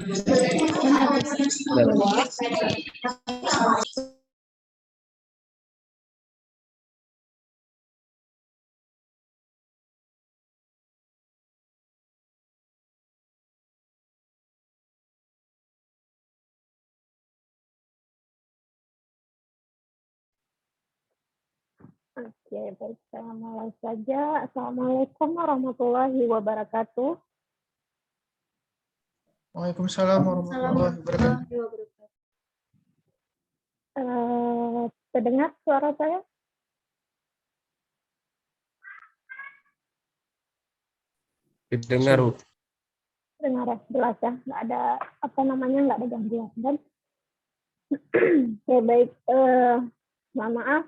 Oke, baik, saya mulai saja. Assalamualaikum warahmatullahi wabarakatuh. Waalaikumsalam warahmatullahi wabarakatuh. Terdengar suara saya? Didengar, Bu. Dengar ya, jelas ya, nggak ada nggak ada gangguan. Dan ya baik, mohon maaf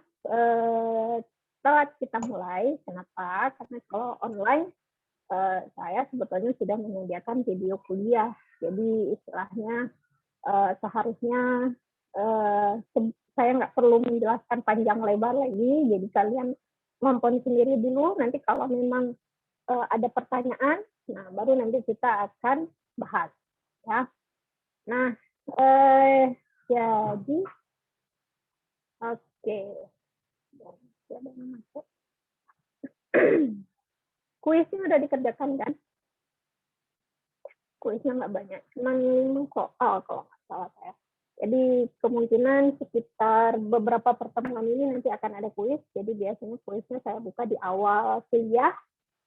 telat kita mulai. Kenapa? Karena kalau online saya sebetulnya sudah menyediakan video kuliah. Jadi istilahnya seharusnya saya nggak perlu menjelaskan panjang lebar lagi. Jadi kalian nonton sendiri dulu. Nanti kalau memang ada pertanyaan, nah baru nanti kita akan bahas. Ya. Nah, jadi oke. Kuisnya udah dikerjakan kan? Kuisnya nggak banyak, cuma 5 soal kalau nggak salah saya. Jadi kemungkinan sekitar beberapa pertemuan ini nanti akan ada kuis. Jadi biasanya kuisnya saya buka di awal kuliah,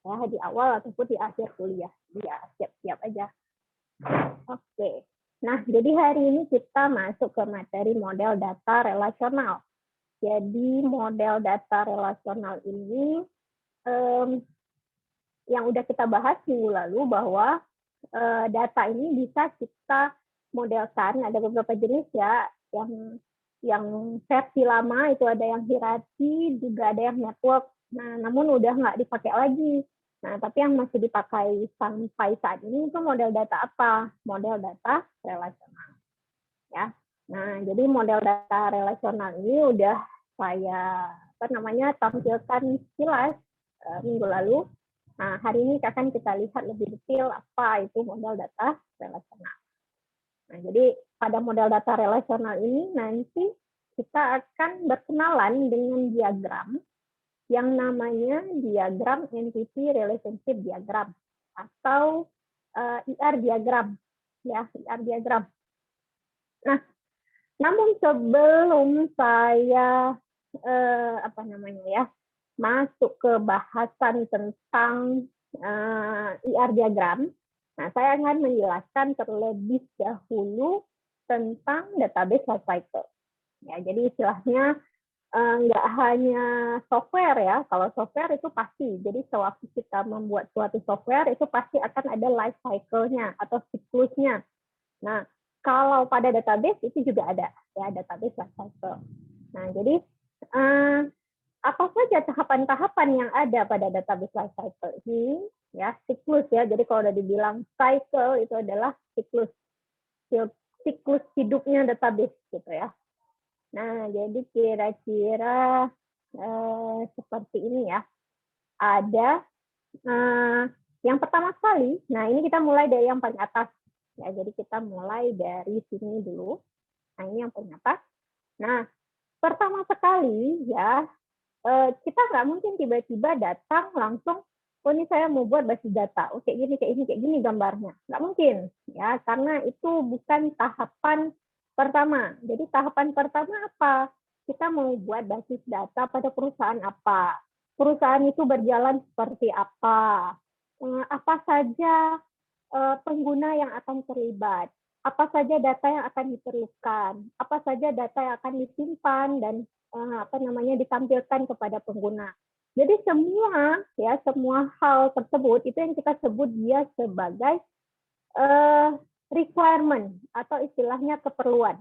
ya di awal ataupun di akhir kuliah. Ya siap-siap aja. Oke. Nah, jadi hari ini kita masuk ke materi model data relasional. Jadi model data relasional ini yang udah kita bahas minggu lalu bahwa data ini bisa kita modelkan. Ada beberapa jenis ya, yang versi lama itu ada yang hierarki, juga ada yang network. Nah, namun udah nggak dipakai lagi. Nah, tapi yang masih dipakai sampai saat ini itu model data apa? Model data relasional. Ya. Nah, jadi model data relasional ini udah saya tampilkan sekilas minggu lalu. Nah, hari ini akan kita lihat lebih detail apa itu model data relasional. Nah, jadi pada model data relasional ini nanti kita akan berkenalan dengan diagram yang namanya diagram entity relationship diagram atau IR diagram, ya IR diagram. Nah, namun sebelum saya masuk ke bahasan tentang IR diagram, nah saya akan menjelaskan terlebih dahulu tentang database lifecycle. Ya, jadi istilahnya nggak hanya software ya. Kalau software itu pasti. Jadi sewaktu kita membuat suatu software itu pasti akan ada life cycle-nya atau siklusnya. Nah, kalau pada database itu juga ada ya database life cycle. Nah, jadi apa saja tahapan-tahapan yang ada pada database life cycle ini ya siklus ya. Jadi kalau udah dibilang cycle itu adalah siklus hidupnya database gitu ya. Nah, jadi kira-kira seperti ini ya. Ada yang pertama sekali, nah ini kita mulai dari yang paling atas. Ya, jadi kita mulai dari sini dulu. Nah, ini yang paling atas. Nah, pertama sekali ya, kita nggak mungkin tiba-tiba datang langsung, oh ini saya mau buat basis data. Oh, kayak gini gambarnya. Nggak mungkin, ya, karena itu bukan tahapan pertama. Jadi tahapan pertama apa? Kita mau buat basis data pada perusahaan apa? Perusahaan itu berjalan seperti apa? Apa saja pengguna yang akan terlibat? Apa saja data yang akan diperlukan? Apa saja data yang akan disimpan dan ditampilkan kepada pengguna? Jadi semua hal tersebut itu yang kita sebut dia sebagai requirement atau istilahnya keperluan.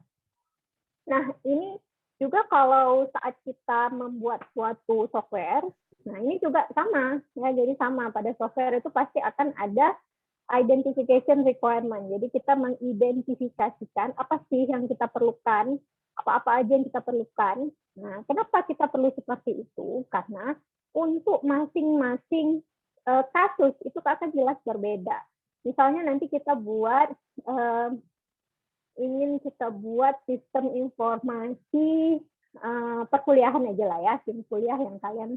Nah, ini juga kalau saat kita membuat suatu software, nah ini juga sama ya. Jadi sama pada software itu pasti akan ada identification requirement. Jadi kita mengidentifikasikan apa sih yang kita perlukan, apa-apa aja yang kita perlukan. Nah, kenapa kita perlu seperti itu? Karena untuk masing-masing kasus itu akan jelas berbeda. Misalnya nanti kita buat ingin kita buat sistem informasi perkuliahan aja lah ya, tim kuliah yang kalian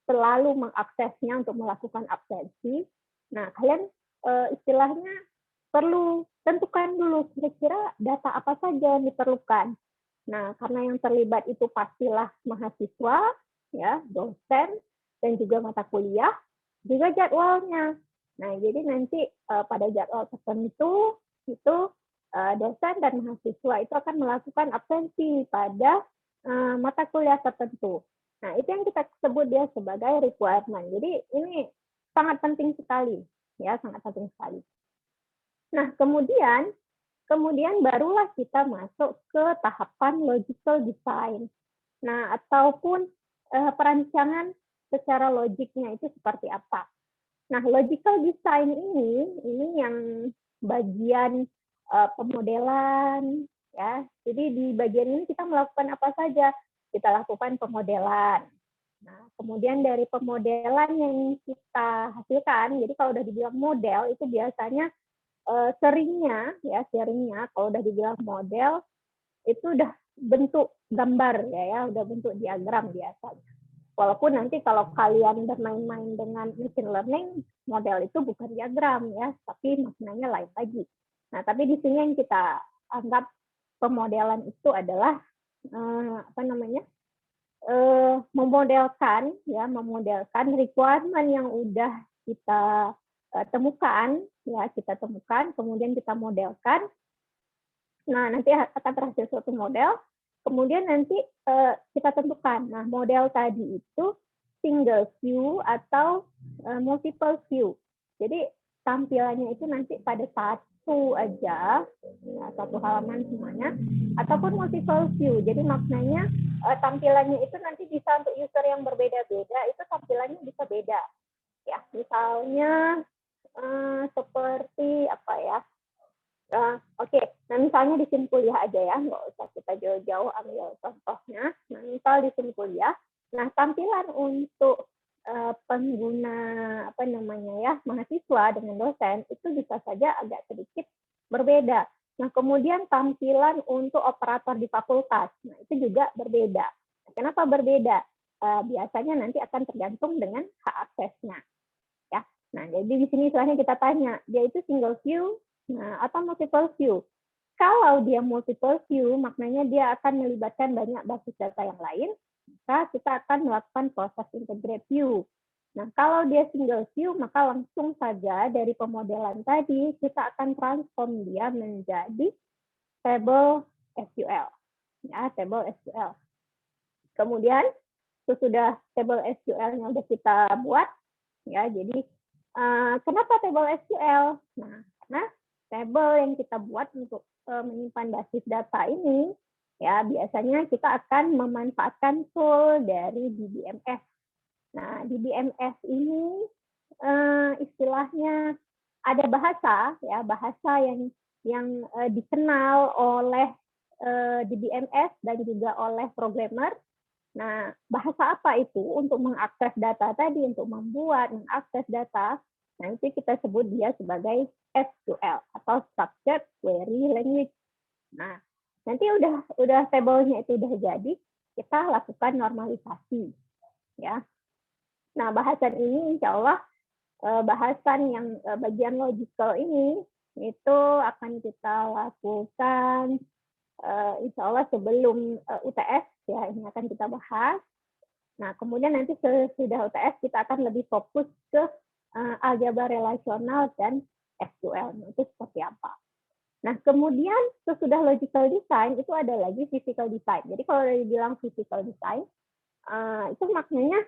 selalu mengaksesnya untuk melakukan absensi. Nah, kalian istilahnya perlu tentukan dulu kira-kira data apa saja yang diperlukan. Nah, karena yang terlibat itu pastilah mahasiswa, ya, dosen, dan juga mata kuliah, juga jadwalnya. Nah, jadi nanti pada jadwal tertentu itu dosen dan mahasiswa itu akan melakukan absensi pada mata kuliah tertentu. Nah, itu yang kita sebut dia sebagai requirement. Jadi ini sangat penting sekali, ya, sangat penting sekali. Nah, kemudian barulah kita masuk ke tahapan logical design. Nah, ataupun perancangan secara logiknya itu seperti apa. Nah, logical design ini yang bagian pemodelan, ya. Jadi di bagian ini kita melakukan apa saja? Kita lakukan pemodelan. Nah, kemudian dari pemodelan yang kita hasilkan, jadi kalau udah dibilang model itu biasanya seringnya kalau udah dibilang model itu udah bentuk gambar ya, udah bentuk diagram biasanya. Walaupun nanti kalau kalian bermain-main dengan machine learning, model itu bukan diagram ya, tapi maknanya lain lagi. Nah, tapi di sini yang kita anggap pemodelan itu adalah memodelkan requirement yang udah kita temukan, kemudian kita modelkan. Nah, nanti akan terhasil suatu model, kemudian nanti kita tentukan. Nah, model tadi itu single view atau multiple view. Jadi tampilannya itu nanti pada satu aja, ya, satu halaman semuanya, ataupun multiple view. Jadi maknanya tampilannya itu nanti bisa untuk user yang berbeda-beda, itu tampilannya bisa beda. Ya, misalnya seperti apa ya? Oke, nah misalnya di SIM kuliah aja ya, nggak usah kita jauh-jauh ambil contohnya. Nah, misal di SIM kuliah, nah tampilan untuk pengguna mahasiswa dengan dosen itu bisa saja agak sedikit berbeda. Nah, kemudian tampilan untuk operator di fakultas, nah itu juga berbeda. Kenapa berbeda? Biasanya nanti akan tergantung dengan hak aksesnya. Ya, nah jadi di sini istilahnya kita tanya, dia itu single view, nah, atau multiple view. Kalau dia multiple view, maknanya dia akan melibatkan banyak basis data yang lain, maka kita akan melakukan proses integrate view. Nah, kalau dia single view, maka langsung saja dari pemodelan tadi, kita akan transform dia menjadi table SQL. Ya, table SQL. Kemudian, sesudah table SQL-nya sudah kita buat, ya, jadi kenapa table SQL? Nah, karena table yang kita buat untuk menyimpan basis data ini, ya biasanya kita akan memanfaatkan tool dari DBMS. Nah, DBMS ini istilahnya ada bahasa yang dikenal oleh DBMS dan juga oleh programmer. Nah, bahasa apa itu untuk mengakses data tadi, untuk mengakses data? Nah, itu kita sebut dia sebagai SQL atau Structured Query Language. Nah, nanti udah tabelnya itu udah jadi, kita lakukan normalisasi, ya. Nah, bahasan ini insya Allah bahasan yang bagian logical ini itu akan kita lakukan insya Allah sebelum UTS, ya, ini akan kita bahas. Nah, kemudian nanti sesudah UTS kita akan lebih fokus ke aljabar relasional dan SQL, itu seperti apa. Nah, kemudian sesudah logical design itu ada lagi physical design. Jadi kalau dibilang physical design, itu maknanya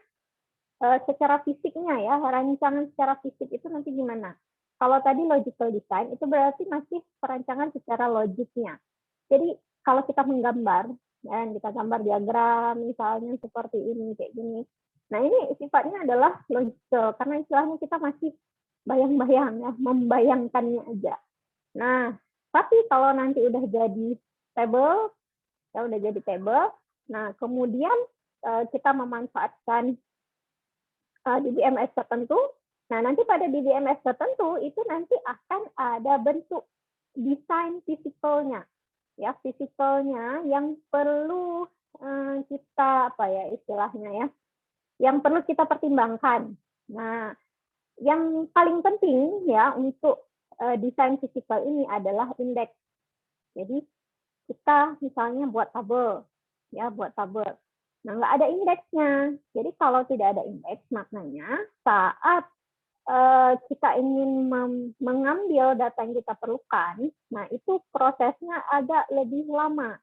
secara fisiknya ya, rancangan secara fisik itu nanti gimana. Kalau tadi logical design itu berarti masih perancangan secara logiknya. Jadi kalau kita menggambar, dan kita gambar diagram misalnya seperti ini, kayak gini. Nah, ini sifatnya adalah logical, karena istilahnya kita masih bayang-bayang, ya, membayangkannya aja. Nah, tapi kalau nanti udah jadi table, nah kemudian kita memanfaatkan DBMS tertentu, nah nanti pada DBMS tertentu itu nanti akan ada bentuk desain fisikalnya, ya fisikalnya yang perlu kita apa ya istilahnya ya, yang perlu kita pertimbangkan. Nah, yang paling penting ya untuk desain fisikal ini adalah indeks. Jadi kita misalnya buat tabel, ya buat tabel. Nah, nggak ada indeksnya. Jadi kalau tidak ada indeks, maknanya saat kita ingin mengambil data yang kita perlukan, nah itu prosesnya agak lebih lama.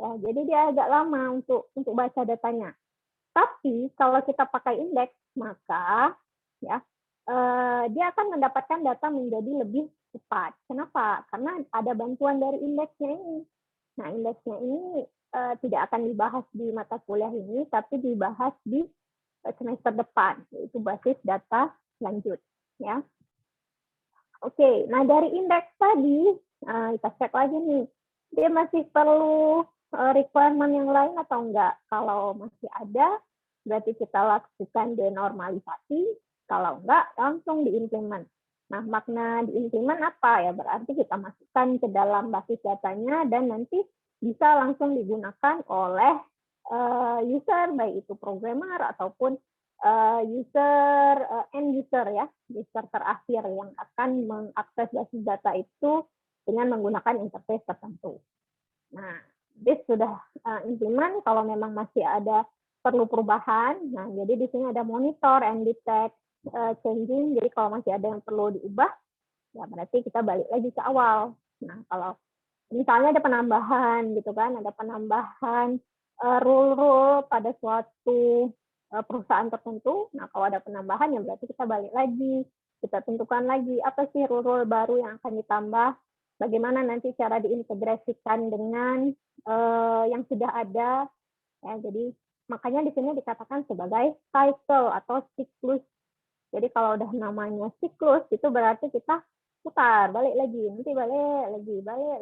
Ya, jadi dia agak lama untuk baca datanya. Tapi kalau kita pakai indeks, maka ya dia akan mendapatkan data menjadi lebih cepat. Kenapa? Karena ada bantuan dari indeksnya ini. Nah, indeksnya ini tidak akan dibahas di mata kuliah ini, tapi dibahas di semester depan, yaitu basis data lanjut. Ya. Oke, nah dari indeks tadi, kita cek lagi nih, dia masih perlu requirement yang lain atau enggak? Kalau masih ada, berarti kita lakukan denormalisasi. Kalau enggak, langsung diimplement. Nah, makna diimplement apa ya? Berarti kita masukkan ke dalam basis datanya dan nanti bisa langsung digunakan oleh user, baik itu programmer ataupun user end user ya, user terakhir yang akan mengakses basis data itu dengan menggunakan interface tertentu. Nah, this sudah implement. Kalau memang masih ada perlu perubahan, nah jadi di sini ada monitor and detect changing. Jadi kalau masih ada yang perlu diubah, ya berarti kita balik lagi ke awal. Nah, kalau misalnya ada penambahan gitu kan, ada penambahan rule-rule pada suatu perusahaan tertentu. Nah, kalau ada penambahan ya berarti kita balik lagi, kita tentukan lagi apa sih rule-rule baru yang akan ditambah, bagaimana nanti cara diintegrasikan dengan yang sudah ada. Ya, jadi makanya di sini dikatakan sebagai cycle atau siklus. Jadi kalau udah namanya siklus itu berarti kita putar, balik lagi, nanti balik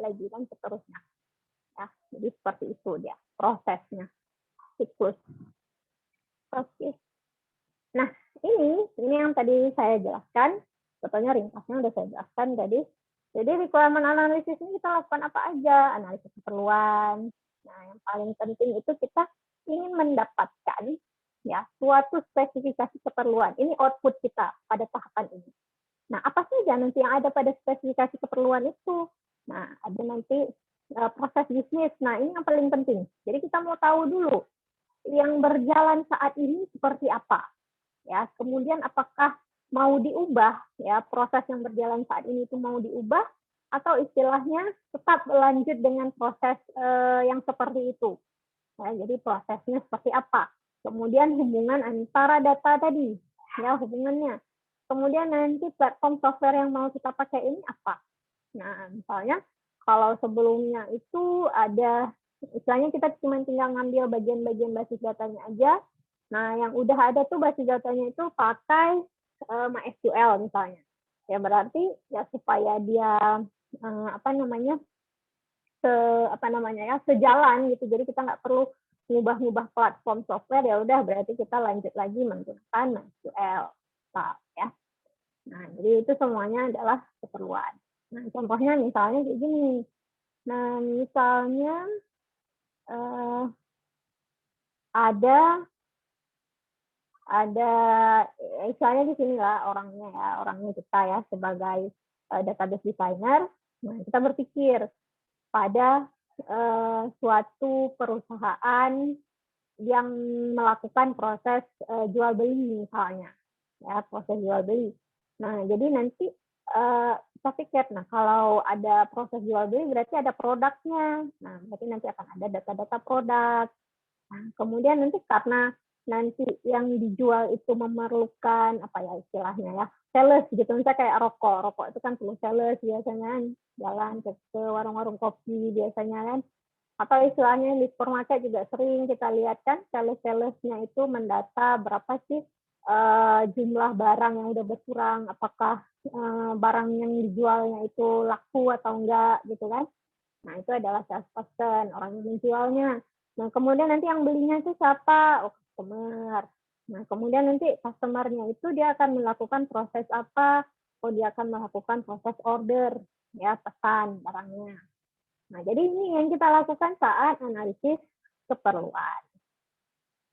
lagi dan seterusnya. Ya, jadi seperti itu dia prosesnya siklus. Oke. Nah, ini yang tadi saya jelaskan. Sebetulnya ringkasnya udah saya jelaskan tadi. Jadi requirement analysis ini kita lakukan apa aja? Analisis keperluan. Nah, yang paling penting itu kita ingin mendapatkan ya suatu spesifikasi keperluan. Ini output kita pada tahapan ini. Nah, apa saja nanti yang ada pada spesifikasi keperluan itu? Nah, ada nanti proses bisnis. Nah, ini yang paling penting. Jadi kita mau tahu dulu yang berjalan saat ini seperti apa. Ya, kemudian apakah mau diubah ya proses yang berjalan saat ini itu mau diubah atau istilahnya tetap lanjut dengan proses yang seperti itu. Ya, jadi prosesnya seperti apa? Kemudian hubungan antara data tadi, ya hubungannya. Kemudian nanti platform software yang mau kita pakai ini apa? Nah, misalnya kalau sebelumnya itu ada, istilahnya kita cuma tinggal ngambil bagian-bagian basis datanya aja. Nah, yang udah ada tuh basis datanya itu pakai MySQL misalnya. Ya berarti ya supaya dia sejalan gitu. Jadi kita nggak perlu ngubah-ngubah platform software, ya udah berarti kita lanjut lagi menggunakan MySQL. Ya. Nah, jadi itu semuanya adalah keperluan. Nah, contohnya misalnya kayak gini. Nah, misalnya ada misalnya di sini lah orangnya kita ya sebagai database designer. Nah, kita berpikir pada suatu perusahaan yang melakukan proses jual beli misalnya, ya proses jual beli. Nah, jadi nanti kita pikir, nah kalau ada proses jual beli berarti ada produknya. Nah, berarti nanti akan ada data-data produk. Nah, kemudian nanti karena nanti yang dijual itu memerlukan apa ya istilahnya ya sales gitu, misalnya kayak rokok itu kan perlu sales biasanya, jalan ke warung-warung kopi biasanya kan, atau istilahnya di supermarket juga sering kita lihat kan sales-salesnya itu mendata berapa sih jumlah barang yang udah berkurang, apakah barang yang dijualnya itu laku atau enggak gitu kan. Nah, itu adalah salesperson, orang yang menjualnya. Nah, kemudian nanti yang belinya itu siapa? Oh, customer. Nah, kemudian nanti customer-nya itu dia akan melakukan proses apa? dia akan melakukan proses order, ya, pesan barangnya. Nah, jadi ini yang kita lakukan saat analisis keperluan.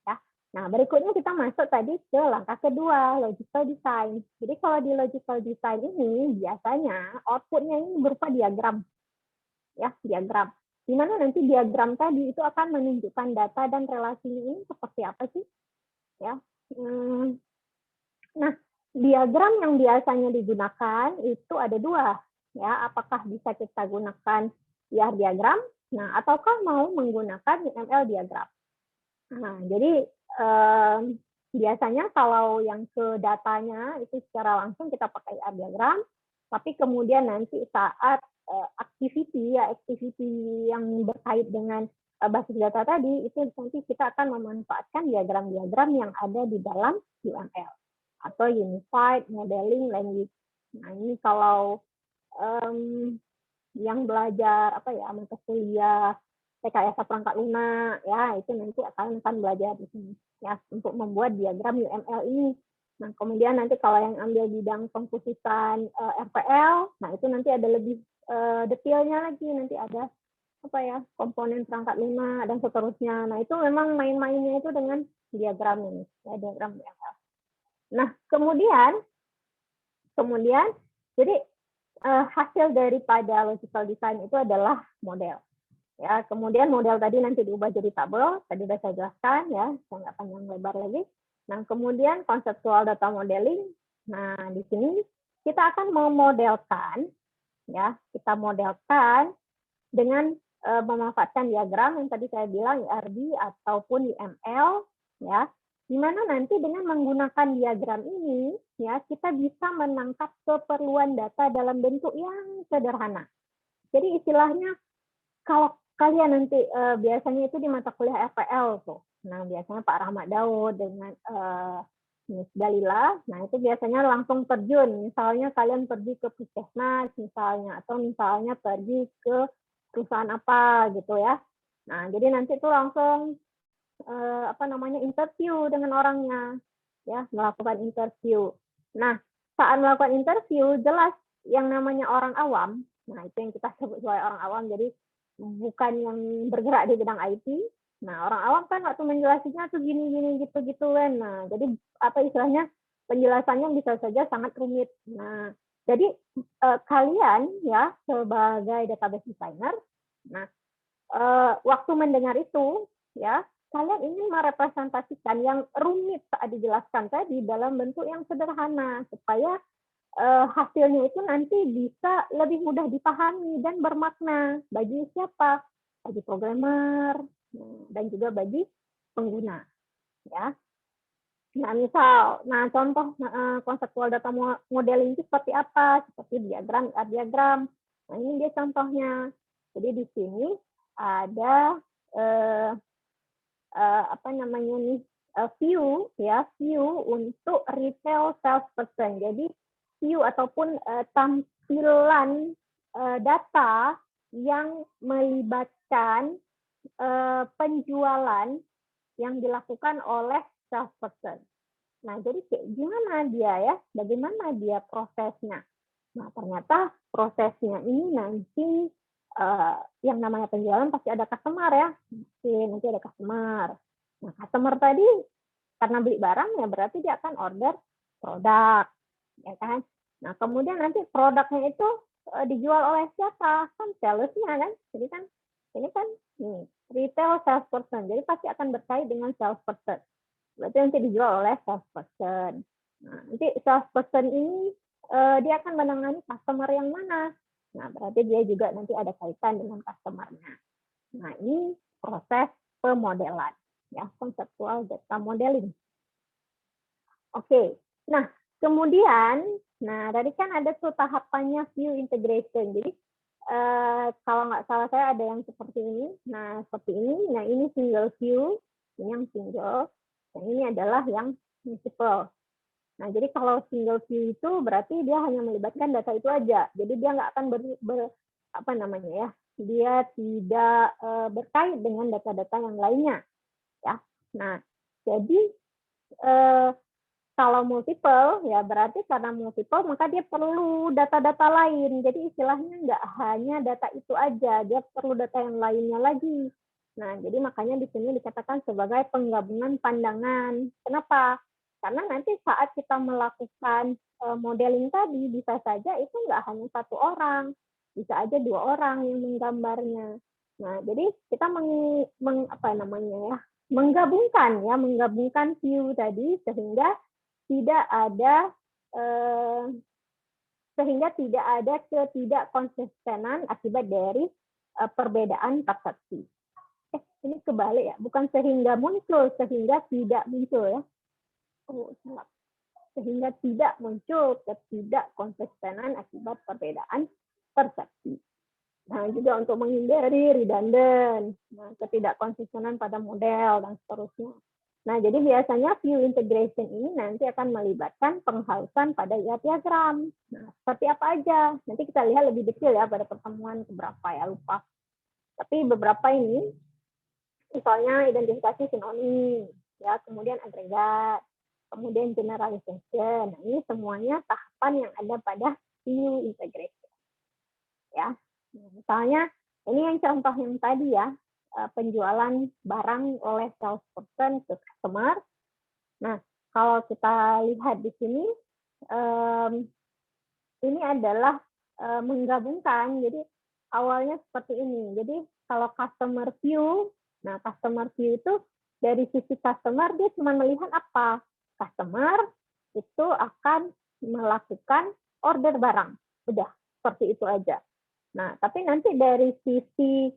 Ya. Nah, berikutnya kita masuk tadi ke langkah kedua, logical design. Jadi kalau di logical design ini biasanya outputnya ini berupa diagram. Ya, diagram. Di mana nanti diagram tadi itu akan menunjukkan data dan relasinya ini seperti apa sih? Ya. Nah, diagram yang biasanya digunakan itu ada dua. Ya, apakah bisa kita gunakan IR diagram? Nah, ataukah mau menggunakan UML diagram? Nah, jadi biasanya kalau yang ke datanya itu secara langsung kita pakai IR diagram, tapi kemudian nanti saat activity yang berkait dengan basis data tadi, itu nanti kita akan memanfaatkan diagram-diagram yang ada di dalam UML atau Unified Modeling Language. Nah, ini kalau yang belajar mata kuliah rekayasa perangkat lunak, ya itu nanti akan belajar di sini ya untuk membuat diagram UML ini. Nah, kemudian nanti kalau yang ambil bidang pengkhususan RPL, nah itu nanti ada lebih detailnya lagi, nanti ada komponen perangkat lunak dan seterusnya. Nah, itu memang main-mainnya itu dengan diagram ini, ya, diagram UML. Nah, kemudian jadi hasil daripada logical design itu adalah model. Ya, kemudian model tadi nanti diubah jadi tabel, tadi sudah saya jelaskan ya, saya nggak panjang lebar lagi. Nah, kemudian konseptual data modeling. Nah, di sini kita akan memodelkan, ya, kita modelkan dengan memanfaatkan diagram yang tadi saya bilang IRD ataupun UML, ya, di mana nanti dengan menggunakan diagram ini, ya, kita bisa menangkap keperluan data dalam bentuk yang sederhana. Jadi istilahnya kalau kalian nanti biasanya itu di mata kuliah FPL tuh. Nah, biasanya Pak Rahmat Daud dengan Miss Dalila, nah itu biasanya langsung terjun. Misalnya kalian pergi ke puskesmas misalnya, atau misalnya pergi ke perusahaan apa gitu ya. Nah, jadi nanti itu langsung interview dengan orangnya, ya, melakukan interview. Nah, saat melakukan interview jelas yang namanya orang awam, nah itu yang kita sebut sebagai orang awam, jadi bukan yang bergerak di bidang IT. Nah, orang awam kan waktu menjelaskannya tuh gini gitu kan. Nah, jadi istilahnya penjelasannya bisa saja sangat rumit. Nah, jadi kalian ya sebagai database designer, nah waktu mendengar itu ya kalian ingin merepresentasikan yang rumit saat dijelaskan tadi dalam bentuk yang sederhana supaya hasilnya itu nanti bisa lebih mudah dipahami dan bermakna bagi siapa? Bagi programmer dan juga bagi pengguna. Ya. Nah, contoh konseptual data modeling itu seperti apa? Seperti diagram. Nah, ini dia contohnya. Jadi di sini ada view untuk retail salesperson. Jadi view ataupun tampilan data yang melibatkan penjualan yang dilakukan oleh salesperson. Nah, jadi gimana dia ya? Bagaimana dia prosesnya? Nah, ternyata prosesnya ini nanti yang namanya penjualan pasti ada customer ya. Nanti ada customer. Nah, customer tadi karena beli barang ya berarti dia akan order produk. Ya kan? Nah, kemudian nanti produknya itu dijual oleh siapa? Kan salesnya kan. Jadi kan ini kan retail salesperson. Jadi pasti akan berkait dengan salesperson. Berarti nanti dijual oleh salesperson. Nah, nanti salesperson ini dia akan menangani customer yang mana? Nah, berarti dia juga nanti ada kaitan dengan customer-nya. Nah, ini proses pemodelan, ya, konseptual data modeling. Oke, nah kemudian, tadi kan ada tuh tahapannya view integration. Jadi kalau nggak salah saya ada yang seperti ini. Nah, seperti ini. Nah, ini single view, ini yang single. Dan ini adalah yang multiple. Nah, jadi kalau single view itu berarti dia hanya melibatkan data itu aja. Jadi dia nggak akan dia tidak berkait dengan data-data yang lainnya. Ya. Nah, jadi kalau multiple, ya berarti karena multiple, maka dia perlu data-data lain. Jadi istilahnya nggak hanya data itu aja, dia perlu data yang lainnya lagi. Nah, jadi makanya di sini dikatakan sebagai penggabungan pandangan. Kenapa? Karena nanti saat kita melakukan modeling tadi, bisa saja itu nggak hanya satu orang, bisa aja 2 orang yang menggambarnya. Nah, jadi kita menggabungkan view tadi sehingga tidak ada ketidakkonsistenan akibat dari perbedaan persepsi. Ini kebalik ya, bukan sehingga muncul, sehingga tidak muncul ya. Oh, salah. Sehingga tidak muncul ketidakkonsistenan akibat perbedaan persepsi. Nah, juga untuk menghindari redundant, ketidakkonsistenan pada model dan seterusnya. Nah, jadi biasanya view integration ini nanti akan melibatkan penghalusan pada diagram. Nah, seperti apa aja? Nanti kita lihat lebih detail ya pada pertemuan keberapa ya, lupa. Tapi beberapa ini, misalnya identifikasi sinonim, ya, kemudian agregat, kemudian generalization. Nah, ini semuanya tahapan yang ada pada view integration. Ya, misalnya ini yang contoh yang tadi ya, penjualan barang oleh salesperson ke customer. Nah, kalau kita lihat di sini, ini adalah menggabungkan. Jadi awalnya seperti ini. Jadi kalau customer view, nah customer view itu dari sisi customer dia cuma melihat apa? Customer itu akan melakukan order barang. Udah, seperti itu aja. Nah, tapi nanti dari sisi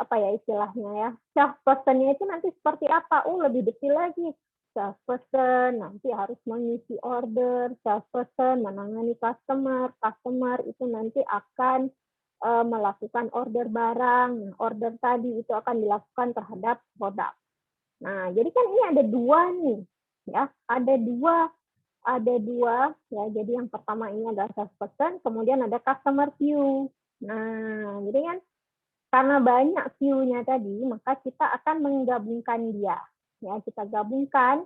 apa ya istilahnya ya, salesperson-nya itu nanti seperti apa? Lebih detail lagi. Salesperson nanti harus mengisi order, salesperson menangani customer, customer itu nanti akan melakukan order barang, order tadi itu akan dilakukan terhadap produk. Nah, jadi kan ini ada 2 nih, ya, ada dua ya. Jadi yang pertama ini adalah salesperson, kemudian ada customer view. Nah, jadi kan karena banyak view-nya tadi, maka kita akan menggabungkan dia. Ya, kita gabungkan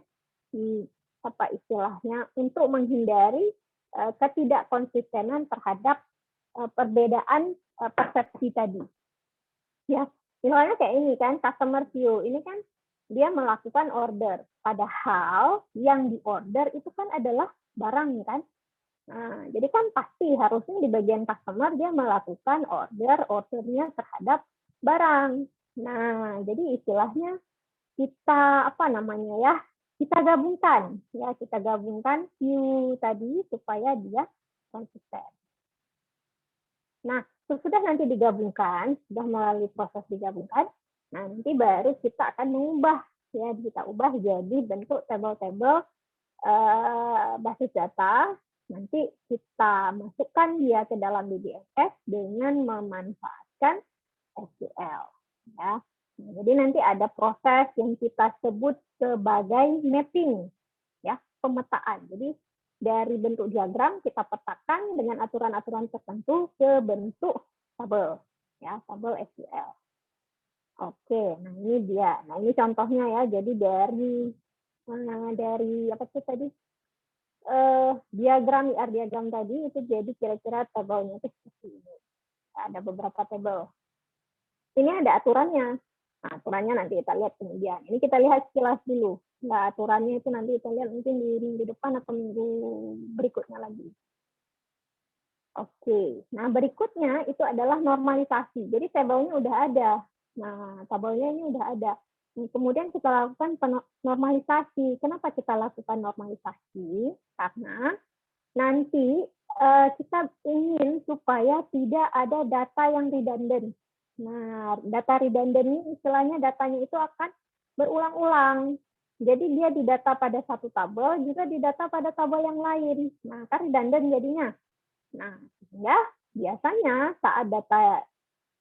di apa istilahnya untuk menghindari ketidakkonsistenan terhadap perbedaan persepsi tadi. Ya, misalnya kayak ini kan customer view. Ini kan dia melakukan order, padahal yang diorder itu kan adalah barang kan. Nah, jadi kan pasti harusnya di bagian customer dia melakukan ordernya terhadap barang. Nah, jadi istilahnya kita apa namanya ya? Kita gabungkan view tadi supaya dia konsisten. Nah, sesudah nanti digabungkan, sudah melalui proses digabungkan, nah nanti baru kita akan mengubah ya, kita ubah jadi bentuk tabel-tabel basis data. Nanti kita masukkan dia ke dalam DBMS dengan memanfaatkan SQL. Ya. Nah, jadi nanti ada proses yang kita sebut sebagai mapping, ya, pemetaan. Jadi dari bentuk diagram kita petakan dengan aturan-aturan tertentu ke bentuk tabel, ya, tabel SQL. Oke, nah ini dia. Nah ini contohnya ya. Jadi dari apa sih tadi? Diagram tadi itu jadi kira-kira tabelnya itu seperti ini. Ada beberapa tabel. Ini ada aturannya. Nah, aturannya nanti kita lihat kemudian. Ini kita lihat sekilas dulu. Nah, aturannya itu nanti kita lihat mungkin di minggu depan atau minggu berikutnya lagi. Oke, nah berikutnya itu adalah normalisasi. Jadi tabelnya udah ada. Nah, tabelnya ini udah ada. Kemudian kita lakukan normalisasi. Kenapa kita lakukan normalisasi? Karena nanti kita ingin supaya tidak ada data yang redundant. Nah, data redundant ini istilahnya datanya itu akan berulang-ulang. Jadi dia didata pada satu tabel, juga didata pada tabel yang lain. Nah, kan redundant jadinya. Nah, sehingga biasanya saat data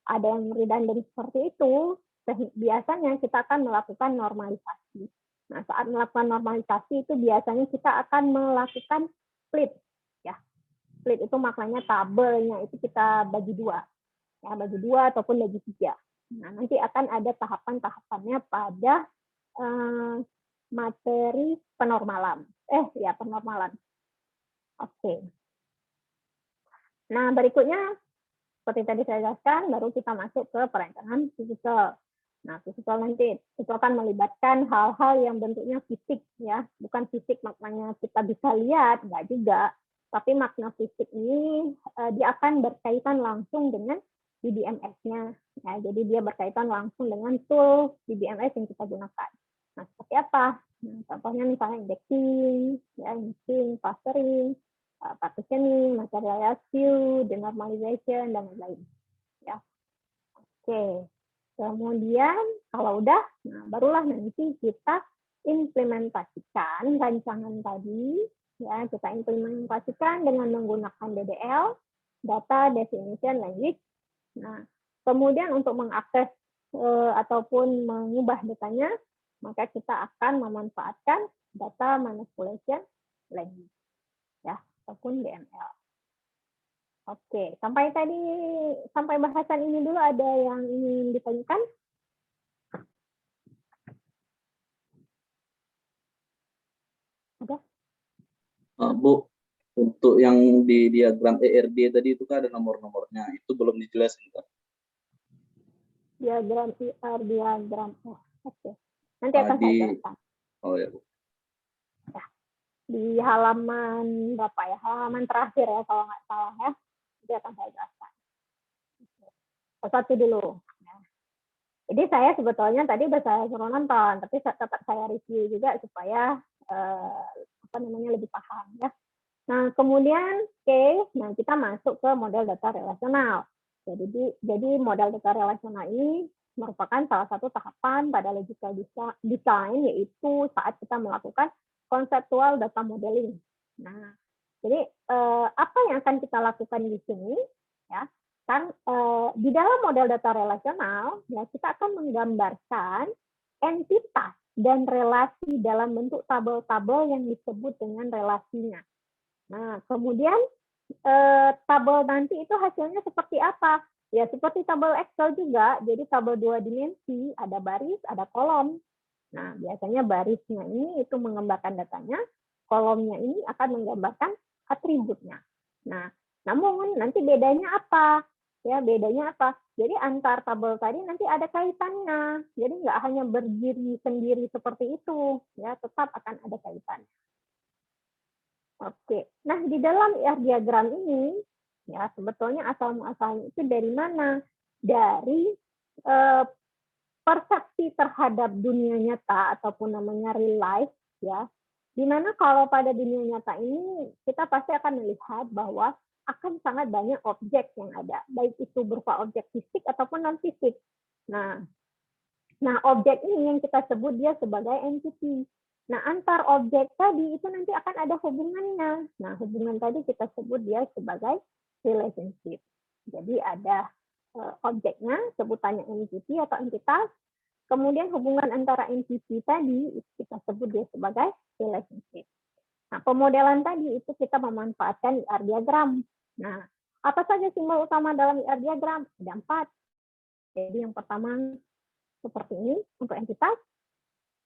ada yang redundant seperti itu, biasanya kita akan melakukan normalisasi. Nah, saat melakukan normalisasi itu biasanya kita akan melakukan split. Ya, split itu maknanya tabelnya itu kita bagi 2. Ya, bagi 2 ataupun bagi 3. Nah, nanti akan ada tahapan-tahapannya pada materi penormalan. penormalan. Oke. Nah, berikutnya seperti tadi saya jelaskan, baru kita masuk ke perencanaan fisikal. Nah, fisikal nanti itu akan melibatkan hal-hal yang bentuknya fisik, ya, bukan fisik maknanya kita bisa lihat, enggak juga. Tapi makna fisik ini dia akan berkaitan langsung dengan DBMS-nya. Ya, jadi dia berkaitan langsung dengan tool DBMS yang kita gunakan. Nah, seperti apa? Nah, contohnya misalnya indexing, ya, indexing, clustering, partitioning, material view, denormalization, dan lain-lain. Ya. Oke. Kemudian kalau udah, nah barulah nanti kita implementasikan rancangan tadi, ya kita implementasikan dengan menggunakan DDL, Data Definition Language. Nah, kemudian untuk mengakses ataupun mengubah datanya, maka kita akan memanfaatkan Data Manipulation Language, ya ataupun DML. Oke, sampai bahasan ini dulu ada yang ingin ditanyakan? Ada? Bu, untuk yang di diagram ERD tadi itu kan ada nomor-nomornya, itu belum dijelasin kan? Diagram diagram. Oke. Nanti akan saya jelaskan. Oh ya, Bu. Ya. Di halaman berapa ya? Halaman terakhir ya kalau nggak salah ya. Nanti akan saya jelaskan. Satu dulu. Ya. Jadi saya sebetulnya tadi saya suruh nonton, tapi tetap saya review juga supaya lebih paham ya. Nah kemudian nah kita masuk ke model data relasional. Jadi model data relasional ini merupakan salah satu tahapan pada logical design, yaitu saat kita melakukan conceptual data modeling. Nah, jadi apa yang akan kita lakukan di sini? Ya, kan di dalam model data relasional, ya kita akan menggambarkan entitas dan relasi dalam bentuk tabel-tabel yang disebut dengan relasinya. Nah, kemudian tabel nanti itu hasilnya seperti apa? Ya, seperti tabel Excel juga. Jadi tabel 2 dimensi, ada baris, ada kolom. Nah, biasanya barisnya ini itu menggambarkan datanya, kolomnya ini akan menggambarkan atributnya. Nah, namun nanti bedanya apa? Ya, bedanya apa? Jadi antar tabel tadi nanti ada kaitannya. Jadi nggak hanya berdiri sendiri seperti itu, ya, tetap akan ada kaitannya. Oke, nah di dalam IR diagram ini, ya sebetulnya asal-muasalnya itu dari mana? Dari persepsi terhadap dunia nyata ataupun namanya real life, ya. Dimana kalau pada dunia nyata ini kita pasti akan melihat bahwa akan sangat banyak objek yang ada, baik itu berupa objek fisik ataupun non fisik. Nah, objek ini yang kita sebut dia sebagai entity. Nah, antar objek tadi itu nanti akan ada hubungannya. Nah, hubungan tadi kita sebut dia sebagai relationship. Jadi ada objeknya, sebutannya entity atau entitas. Kemudian hubungan antara entity tadi kita sebut dia sebagai relationship. Nah, pemodelan tadi itu kita memanfaatkan IR diagram. Nah, apa saja simbol utama dalam IR diagram? Ada 4. Jadi yang pertama seperti ini untuk entitas,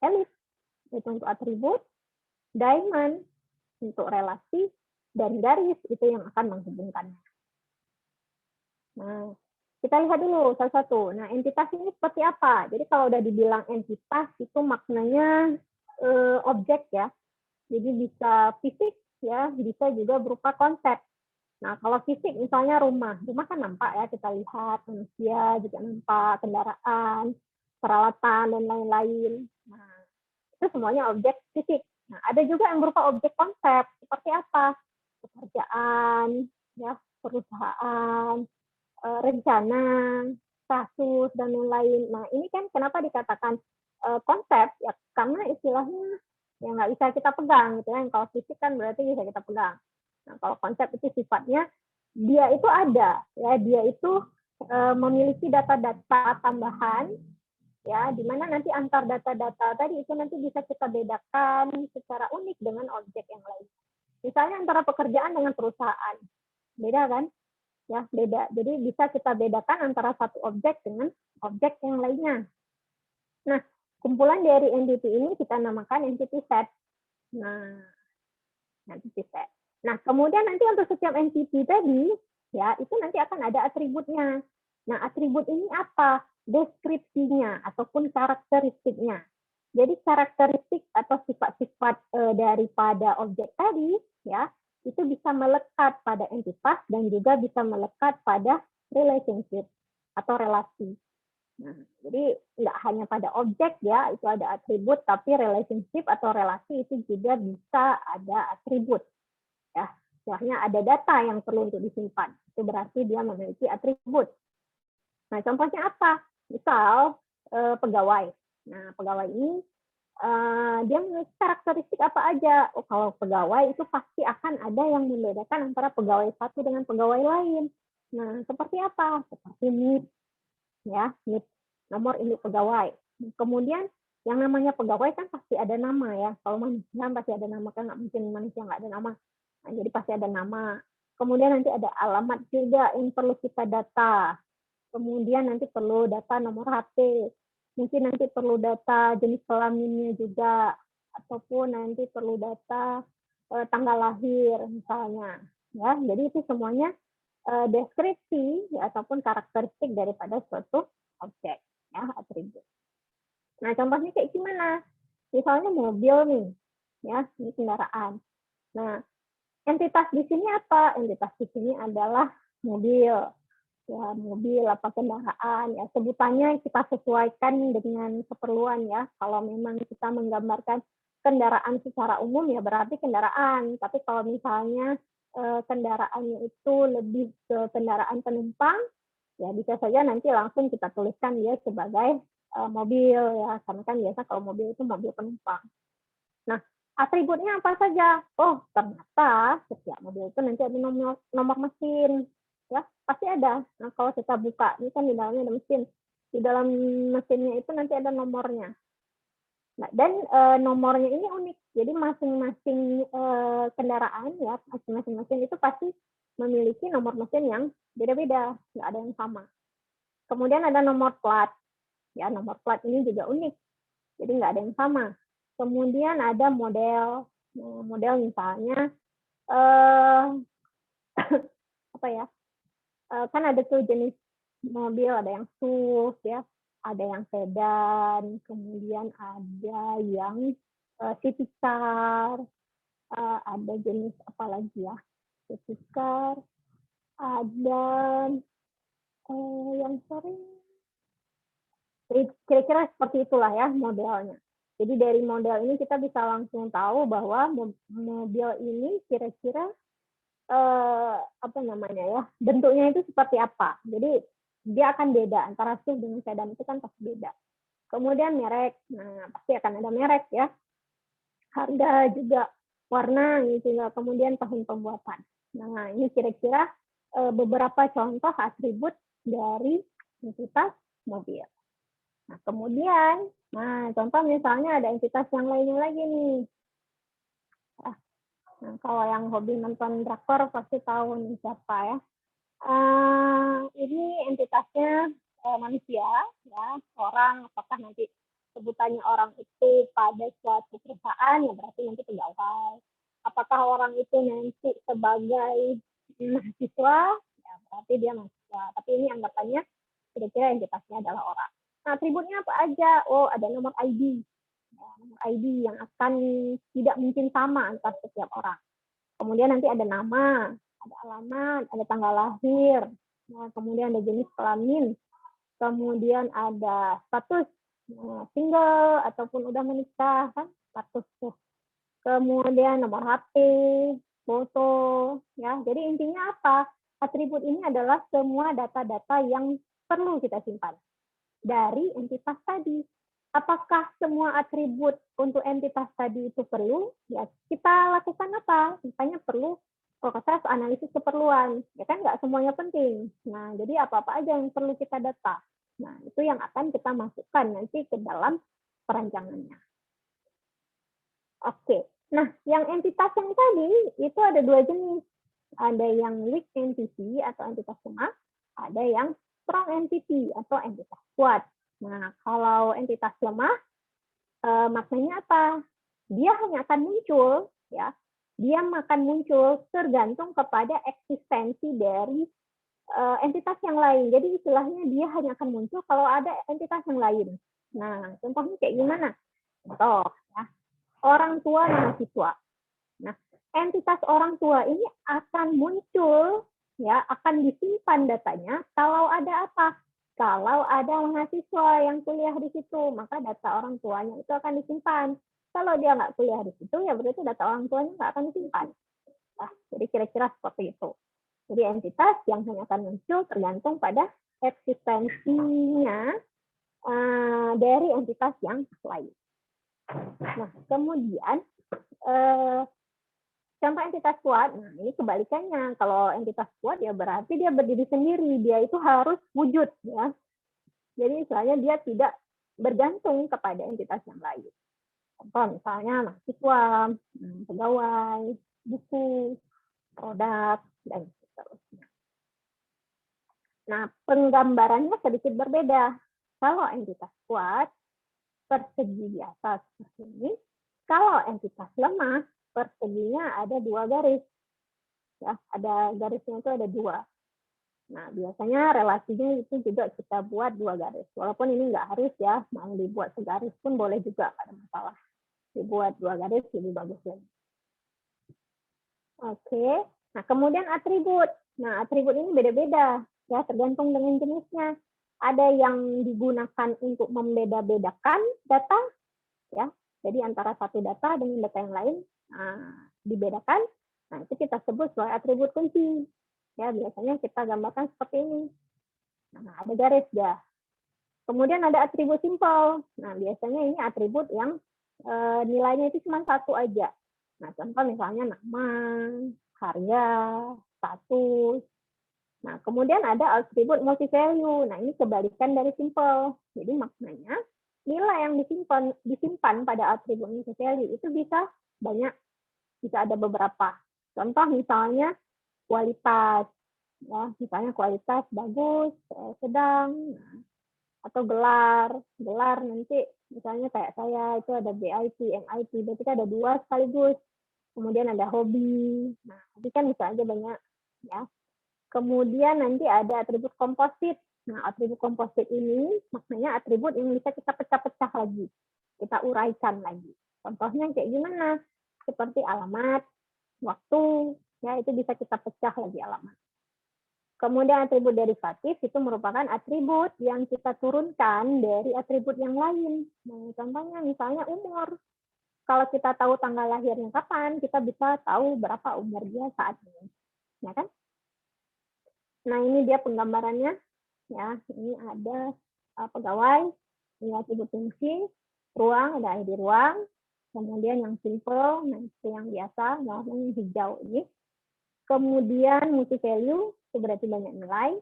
elip itu untuk atribut, diamond untuk relasi, dan garis itu yang akan menghubungkannya. Nah, kita lihat dulu satu-satu. Nah, entitas ini seperti apa? Jadi kalau udah dibilang entitas itu maknanya objek ya. Jadi bisa fisik ya, bisa juga berupa konsep. Nah, kalau fisik misalnya rumah kan nampak ya, kita lihat manusia juga nampak, kendaraan, peralatan dan lain-lain. Nah, itu semuanya objek fisik. Nah, ada juga yang berupa objek konsep, seperti apa? Pekerjaan, ya, perusahaan, rencana, kasus, dan lain-lain. Nah, ini kan kenapa dikatakan konsep? Ya, karena istilahnya yang nggak bisa kita pegang, gitu kan. Kalau fisik kan berarti bisa kita pegang. Nah, kalau konsep itu sifatnya, dia itu ada, ya, dia itu memiliki data-data tambahan, ya, di mana nanti antar data-data tadi itu nanti bisa kita bedakan secara unik dengan objek yang lain. Misalnya antara pekerjaan dengan perusahaan, beda kan? Ya, beda. Jadi bisa kita bedakan antara satu objek dengan objek yang lainnya. Nah, kumpulan dari entity ini kita namakan entity set. Nah, nanti set. Nah, kemudian nanti untuk setiap entity tadi, ya itu nanti akan ada atributnya. Nah, atribut ini apa? Deskripsinya ataupun karakteristiknya. Jadi karakteristik atau sifat-sifat daripada objek tadi, ya itu bisa melekat pada entitas dan juga bisa melekat pada relationship atau relasi. Nah, jadi nggak hanya pada objek ya, itu ada atribut, tapi relationship atau relasi itu juga bisa ada atribut. Ya, istilahnya ada data yang perlu untuk disimpan. Itu berarti dia memiliki atribut. Nah, contohnya apa? Misal pegawai. Nah, pegawai ini dia memiliki karakteristik apa aja? Oh, kalau pegawai itu pasti akan ada yang membedakan antara pegawai satu dengan pegawai lain. Nah, seperti apa? Seperti NIP, ya, NIP, nomor induk pegawai. Kemudian yang namanya pegawai kan pasti ada nama ya. Kalau manusia pasti ada nama, kan nggak mungkin manusia nggak ada nama. Nah, jadi pasti ada nama. Kemudian nanti ada alamat juga yang perlu kita data. Kemudian nanti perlu data nomor HP. Mungkin nanti perlu data jenis kelaminnya juga. Ataupun nanti perlu data tanggal lahir misalnya. Ya, jadi itu semuanya deskripsi ya, ataupun karakteristik daripada suatu objek, ya, atribut. Nah, contohnya kayak gimana? Misalnya mobil nih, ya, ini kendaraan. Nah, entitas di sini apa? Entitas di sini adalah mobil, ya, mobil apa kendaraan, ya, sebutannya kita sesuaikan dengan keperluan ya. Kalau memang kita menggambarkan kendaraan secara umum ya berarti kendaraan. Tapi kalau misalnya kendaraannya itu lebih ke kendaraan penumpang, ya bisa saja nanti langsung kita tuliskan dia sebagai mobil ya, karena kan biasa kalau mobil itu mobil penumpang. Nah, atributnya apa saja? Oh, ternyata setiap mobil itu nanti ada nomor mesin, ya pasti ada. Nah, kalau kita buka, ini kan di dalamnya ada mesin, di dalam mesinnya itu nanti ada nomornya. Nah, dan nomornya ini unik. Jadi masing-masing kendaraan ya, masing-masing mesin itu pasti memiliki nomor mesin yang beda-beda, nggak ada yang sama. Kemudian ada nomor plat. Ya, nomor plat ini juga unik. Jadi nggak ada yang sama. Kemudian ada model. Nah, model misalnya apa ya? Kan ada tuh jenis mobil, ada yang SUV ya, ada yang sedan, kemudian ada yang city car, ada jenis apa lagi ya, city car, ada yang sering, kira-kira seperti itulah ya modelnya. Jadi dari model ini kita bisa langsung tahu bahwa mobil ini kira-kira apa namanya ya, bentuknya itu seperti apa. Jadi dia akan beda antara SUV dengan sedan, itu kan pasti beda. Kemudian merek, nah pasti akan ada merek ya. Harga juga, warna juga, kemudian tahun pembuatan. Nah ini kira-kira beberapa contoh atribut dari entitas mobil. Nah kemudian, nah contoh misalnya ada entitas yang lainnya lagi nih. Nah, kalau yang hobi nonton drakor pasti tahu nih siapa ya. Ini entitasnya manusia, ya, orang. Apakah nanti sebutannya orang itu pada suatu perusahaan, ya berarti nanti pegawai. Apakah orang itu nanti sebagai mahasiswa, ya berarti dia mahasiswa. Tapi ini anggapannya kira-kira entitasnya adalah orang. Nah, atributnya apa aja? Oh, ada nomor ID. Nomor ID yang akan tidak mungkin sama antar setiap orang. Kemudian nanti ada nama, ada alamat, ada tanggal lahir, nah, kemudian ada jenis kelamin, kemudian ada status single ataupun udah menikah, kan status. Kemudian nomor HP, foto, ya. Jadi intinya apa? Atribut ini adalah semua data-data yang perlu kita simpan dari entitas tadi. Apakah semua atribut untuk entitas tadi itu perlu? Ya, kita lakukan apa? Misalnya perlu proses analisis keperluan. Ya kan nggak semuanya penting. Nah, jadi apa-apa aja yang perlu kita data. Nah, itu yang akan kita masukkan nanti ke dalam perancangannya. Oke. Nah, yang entitas yang tadi itu ada dua jenis. Ada yang weak entity atau entitas lemah, ada yang strong entity atau entitas kuat. Nah, kalau entitas lemah, maknanya apa? Dia hanya akan muncul ya dia akan muncul tergantung kepada eksistensi dari entitas yang lain. Jadi istilahnya dia hanya akan muncul kalau ada entitas yang lain. Nah, contohnya kayak gimana? Contoh, ya, orang tua mahasiswa. Nah, entitas orang tua ini akan muncul, ya, akan disimpan datanya kalau ada apa? Kalau ada mahasiswa yang kuliah di situ, maka data orang tuanya itu akan disimpan. Kalau dia nggak kuliah di situ, ya berarti data orang tuanya nggak akan disimpan. Nah, jadi kira-kira seperti itu. Jadi entitas yang hanya akan muncul tergantung pada eksistensinya dari entitas yang lain. Nah, kemudian contoh entitas kuat, nah ini kebalikannya. Kalau entitas kuat ya berarti dia berdiri sendiri, dia itu harus wujud, ya. Jadi misalnya dia tidak bergantung kepada entitas yang lain. Contoh misalnya mahasiswa, pegawai, buku, produk, dan seterusnya. Nah, penggambarannya sedikit berbeda. Kalau entitas kuat, persegi biasa seperti ini. Kalau entitas lemah, perseginya ada 2 garis. Ya, ada garisnya itu ada 2. Nah, biasanya relasinya itu juga kita buat 2 garis. Walaupun ini nggak harus ya, mau dibuat segaris pun boleh juga, nggak ada masalah. Dibuat 2 garis lebih bagus lagi. Oke, nah kemudian atribut. Nah, atribut ini beda-beda, ya tergantung dengan jenisnya. Ada yang digunakan untuk membeda-bedakan data, ya. Jadi antara satu data dengan data yang lain dibedakan. Nah, itu kita sebut sebagai atribut kunci. Ya, biasanya kita gambarkan seperti ini. Nah, ada garis ya. Kemudian ada atribut simpel. Nah, biasanya ini atribut yang nilainya itu cuma 1 aja. Nah, contoh misalnya nama, harga, status. Nah, kemudian ada atribut multi value. Nah, ini kebalikan dari simple. Jadi maknanya nilai yang disimpan pada atribut multi value itu bisa banyak, bisa ada beberapa. Contoh misalnya kualitas, ya, misalnya kualitas bagus, sedang, atau gelar nanti misalnya kayak saya itu ada BIP, MIP, berarti ada 2 sekaligus. Kemudian ada hobi, nah hobi kan bisa aja banyak, ya. Kemudian nanti ada atribut komposit. Nah, atribut komposit ini maknanya atribut yang bisa kita pecah-pecah lagi, kita uraikan lagi. Contohnya kayak gimana? Seperti alamat, waktu, ya itu bisa kita pecah lagi alamat. Kemudian atribut derivatif itu merupakan atribut yang kita turunkan dari atribut yang lain. Nah, contohnya misalnya umur. Kalau kita tahu tanggal lahirnya kapan, kita bisa tahu berapa umur dia saat ini. Ya kan? Nah, ini dia penggambarannya. Ya, ini ada pegawai, ini atribut fungsi, ruang, ada ID ruang. Kemudian yang simple, nah itu yang biasa, yang hijau ini. Kemudian multi value, itu berarti banyak nilai,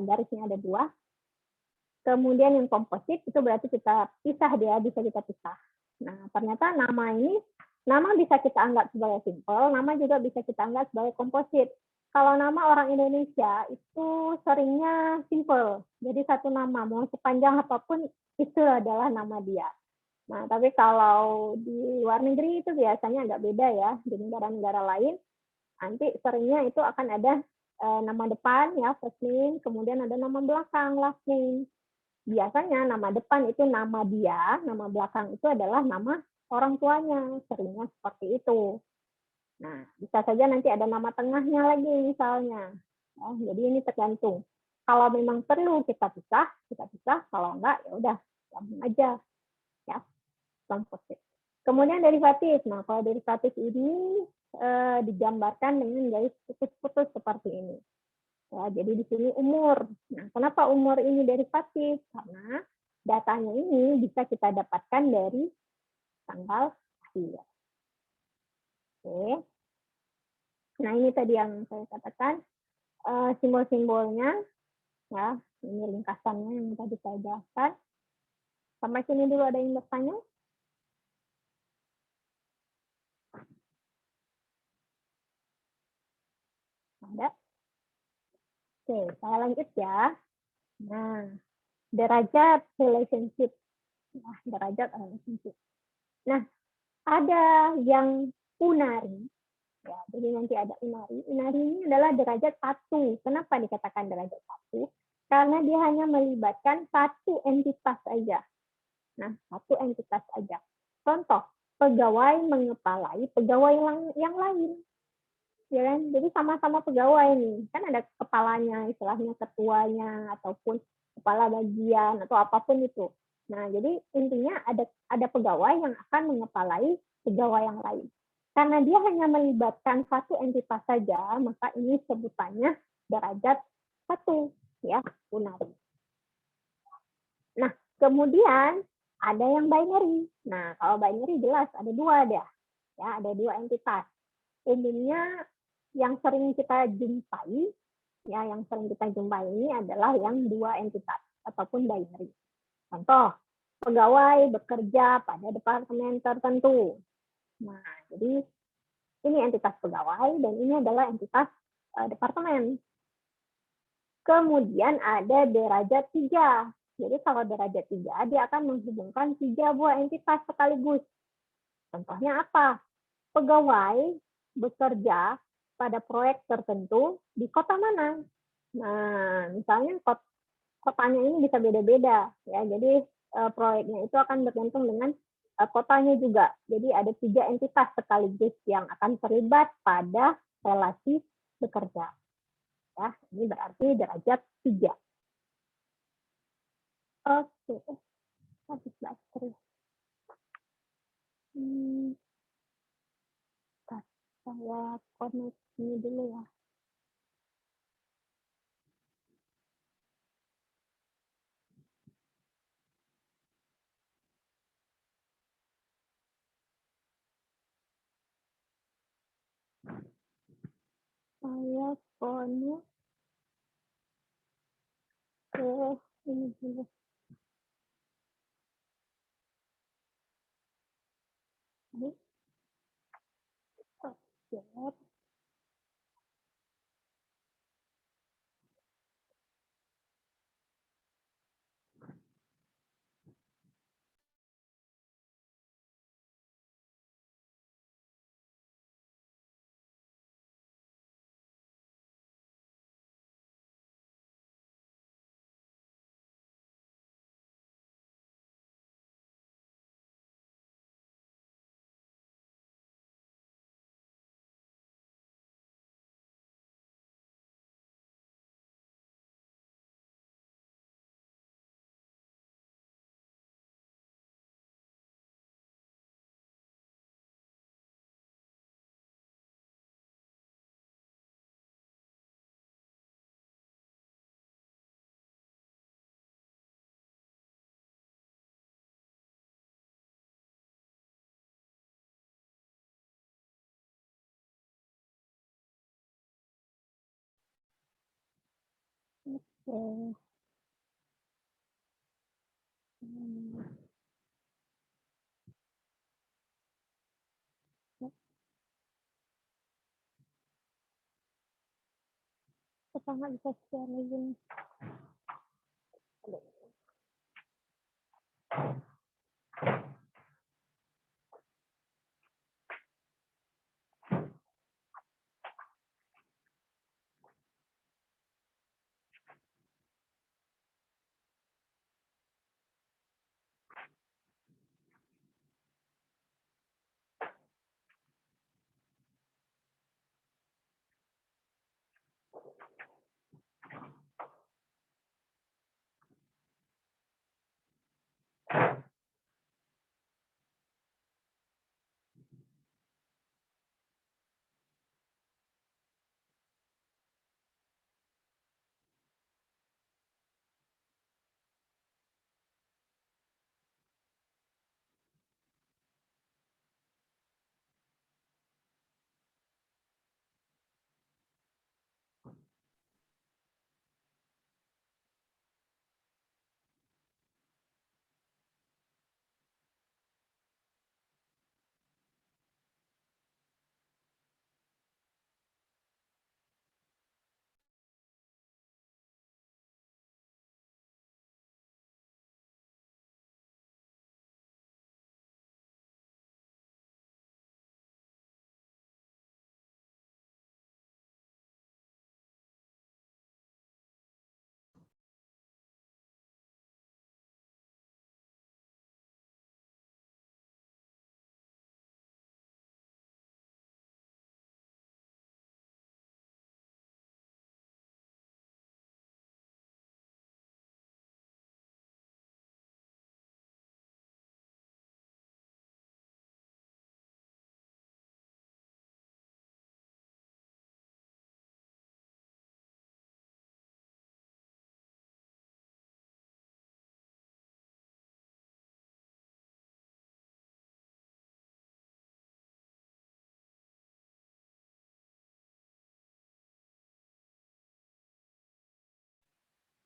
garisnya ada 2. Kemudian yang komposit, itu berarti kita pisah dia, bisa kita pisah. Nah, ternyata nama ini, nama bisa kita anggap sebagai simple, nama juga bisa kita anggap sebagai komposit. Kalau nama orang Indonesia itu seringnya simple, jadi satu nama, mau sepanjang apapun itu adalah nama dia. Nah, tapi kalau di luar negeri itu biasanya agak beda ya, di negara-negara lain, nanti seringnya itu akan ada nama depan, ya, first name, kemudian ada nama belakang, last name. Biasanya nama depan itu nama dia, nama belakang itu adalah nama orang tuanya, seringnya seperti itu. Nah, bisa saja nanti ada nama tengahnya lagi misalnya. Ya, jadi ini tergantung. Kalau memang perlu kita pisah. Kalau enggak, ya udah, gabung aja. Ya, komposit. Kemudian derivatif. Nah, kalau derivatif ini digambarkan dengan garis putus-putus seperti ini. Ya, jadi di sini umur. Nah, kenapa umur ini derivatif? Karena datanya ini bisa kita dapatkan dari tanggal lahir. Oke. Nah, ini tadi yang saya katakan simbol-simbolnya, ya. Ini ringkasannya yang tadi saya jelaskan. Sampai sini dulu ada yang bertanya? Ada? Oke, saya lanjut ya. Nah, derajat relationship. Nah, derajat relationship. Nah, ada yang unari. Ya, jadi nanti ada unari. Unari ini adalah derajat 1. Kenapa dikatakan derajat 1? Karena dia hanya melibatkan satu entitas saja. Nah, satu entitas saja. Contoh, pegawai mengepalai pegawai yang lain. Ya kan? Jadi sama-sama pegawai nih. Kan ada kepalanya, istilahnya ketuanya, ataupun kepala bagian, atau apapun itu. Nah, jadi intinya ada pegawai yang akan mengepalai pegawai yang lain. Karena dia hanya melibatkan satu entitas saja, maka ini sebutannya derajat 1, ya, unari. Nah, kemudian ada yang binary. Nah, kalau binary jelas ada 2 dah. Ya, ada 2 entitas. Intinya yang sering kita jumpai, ya, yang sering kita jumpai ini adalah yang 2 entitas ataupun binary. Contoh, pegawai bekerja pada departemen tertentu. Nah, jadi ini entitas pegawai dan ini adalah entitas departemen. Kemudian ada derajat 3. Jadi kalau derajat 3, dia akan menghubungkan 3 buah entitas sekaligus. Contohnya apa? Pegawai bekerja pada proyek tertentu di kota mana? Nah, misalnya kotanya ini bisa beda-beda, ya. Jadi proyeknya itu akan bergantung dengan kotanya juga. Jadi ada 3 entitas sekaligus yang akan terlibat pada relasi bekerja. Ya, ini berarti derajat 3. Oke, habis baterai. Saya connect ini dulu ya. Saya connect ke ini dulu. Ini. Oke. Kita nggak bisa share lagi.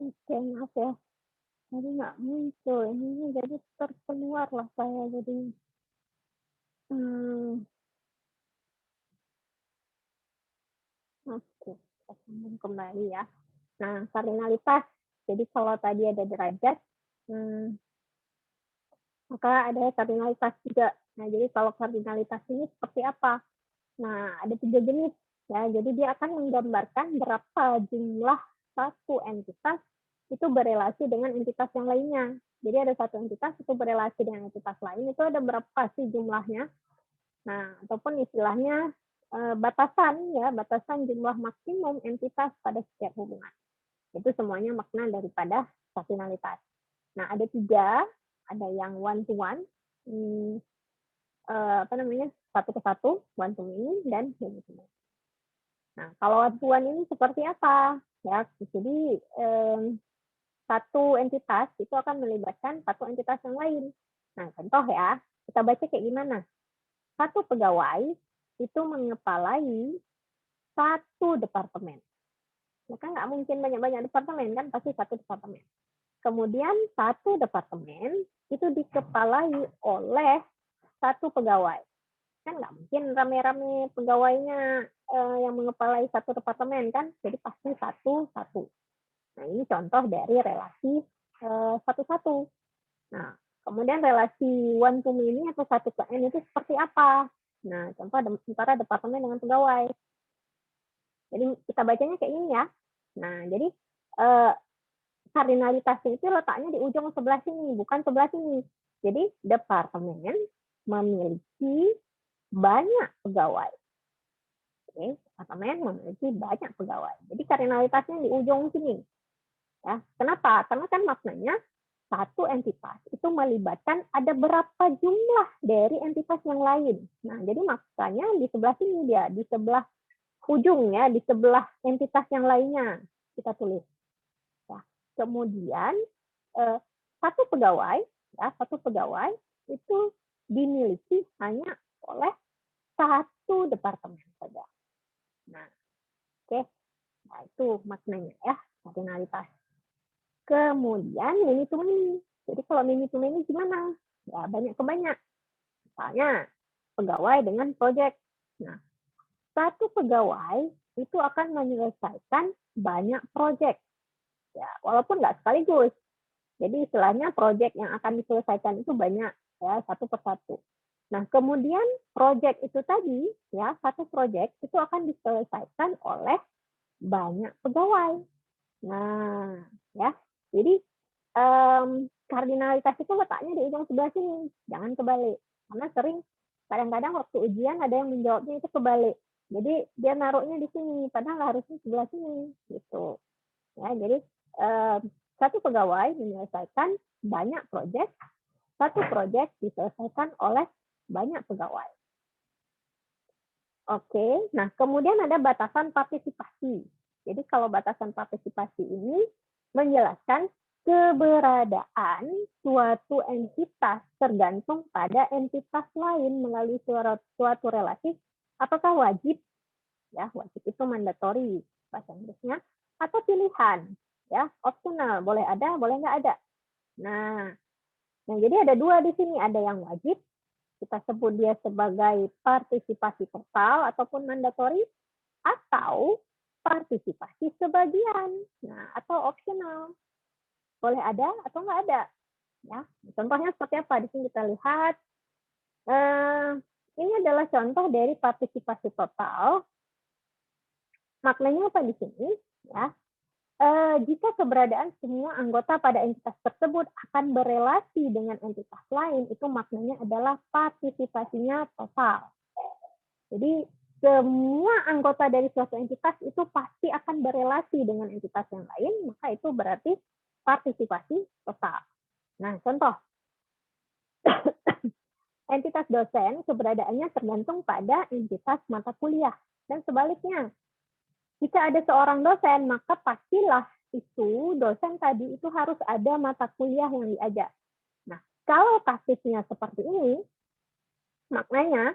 Oke, maaf ya. Tadi nggak muncul. Ini jadi terkeluar lah saya jadi. Oke, kita sambung kembali ya. Nah, kardinalitas. Jadi kalau tadi ada derajat, maka ada kardinalitas juga. Nah, jadi kalau kardinalitas ini seperti apa? Nah, ada 3 jenis. Ya, jadi dia akan menggambarkan berapa jumlah satu entitas itu berelasi dengan entitas yang lainnya. Jadi ada satu entitas itu berelasi dengan entitas lain, itu ada berapa sih jumlahnya? Nah, ataupun istilahnya batasan jumlah maksimum entitas pada setiap hubungan. Itu semuanya makna daripada kardinalitas. Nah, ada 3, ada yang one to one, satu ke satu, one to many, dan many to many. Nah, kalau one to one ini seperti apa? Ya, jadi satu entitas itu akan melibatkan satu entitas yang lain. Nah, contoh ya, kita baca kayak gimana? Satu pegawai itu mengepalai satu departemen. Ya kan nggak mungkin banyak-banyak departemen kan, pasti satu departemen. Kemudian satu departemen itu dikepalai oleh satu pegawai. Kan nggak mungkin rame-rame pegawainya yang mengepalai satu departemen kan, jadi pasti satu-satu. Nah, ini contoh dari relasi satu-satu. Nah, kemudian relasi one to many atau satu ke n itu seperti apa? Nah, contoh antara departemen dengan pegawai. Jadi kita bacanya kayak ini ya. Nah, jadi kardinalitasnya itu letaknya di ujung sebelah sini, bukan sebelah sini. Jadi departemen memiliki banyak pegawai. Oke, departemen memiliki banyak pegawai. Jadi kardinalitasnya di ujung sini. Ya, kenapa? Karena kan maknanya satu entitas itu melibatkan ada berapa jumlah dari entitas yang lain. Nah, jadi makanya di sebelah sini dia, di sebelah ujung ya, di sebelah entitas yang lainnya kita tulis. Ya. Kemudian satu pegawai itu dimiliki hanya oleh satu departemen saja. Nah, oke. Nah, itu maknanya ya, kardinalitas. Kemudian many to many. Jadi kalau many to many gimana? Ya banyak ke banyak. Misalnya pegawai dengan project. Nah, satu pegawai itu akan menyelesaikan banyak project. Ya, walaupun nggak sekaligus. Jadi istilahnya project yang akan diselesaikan itu banyak ya, satu persatu. Nah, kemudian project itu tadi ya, satu project itu akan diselesaikan oleh banyak pegawai. Nah, ya. Jadi kardinalitas itu letaknya di ujung sebelah sini, jangan kebalik. Karena sering kadang-kadang waktu ujian ada yang menjawabnya itu kebalik. Jadi dia naruhnya di sini, padahal harusnya sebelah sini, gitu. Ya, jadi satu pegawai menyelesaikan banyak proyek, satu proyek diselesaikan oleh banyak pegawai. Oke, nah kemudian ada batasan partisipasi. Jadi kalau batasan partisipasi ini menjelaskan keberadaan suatu entitas tergantung pada entitas lain melalui suatu relasi, apakah wajib, ya wajib itu mandatory bahasa Inggrisnya, atau pilihan, ya opsional, boleh ada, boleh nggak ada. Nah, jadi ada 2 di sini, ada yang wajib, kita sebut dia sebagai partisipasi total ataupun mandatory, atau partisipasi sebagian, nah atau opsional. Boleh ada atau nggak ada. Ya, contohnya seperti apa? Di sini kita lihat. Ini adalah contoh dari partisipasi total. Maknanya apa di sini? Ya, jika keberadaan semua anggota pada entitas tersebut akan berelasi dengan entitas lain, itu maknanya adalah partisipasinya total. Jadi semua anggota dari suatu entitas itu pasti akan berelasi dengan entitas yang lain, maka itu berarti partisipasi total. Nah, contoh. Entitas dosen keberadaannya tergantung pada entitas mata kuliah. Dan sebaliknya, jika ada seorang dosen, maka pastilah itu dosen tadi itu harus ada mata kuliah yang diajar. Nah, kalau kasusnya seperti ini, maknanya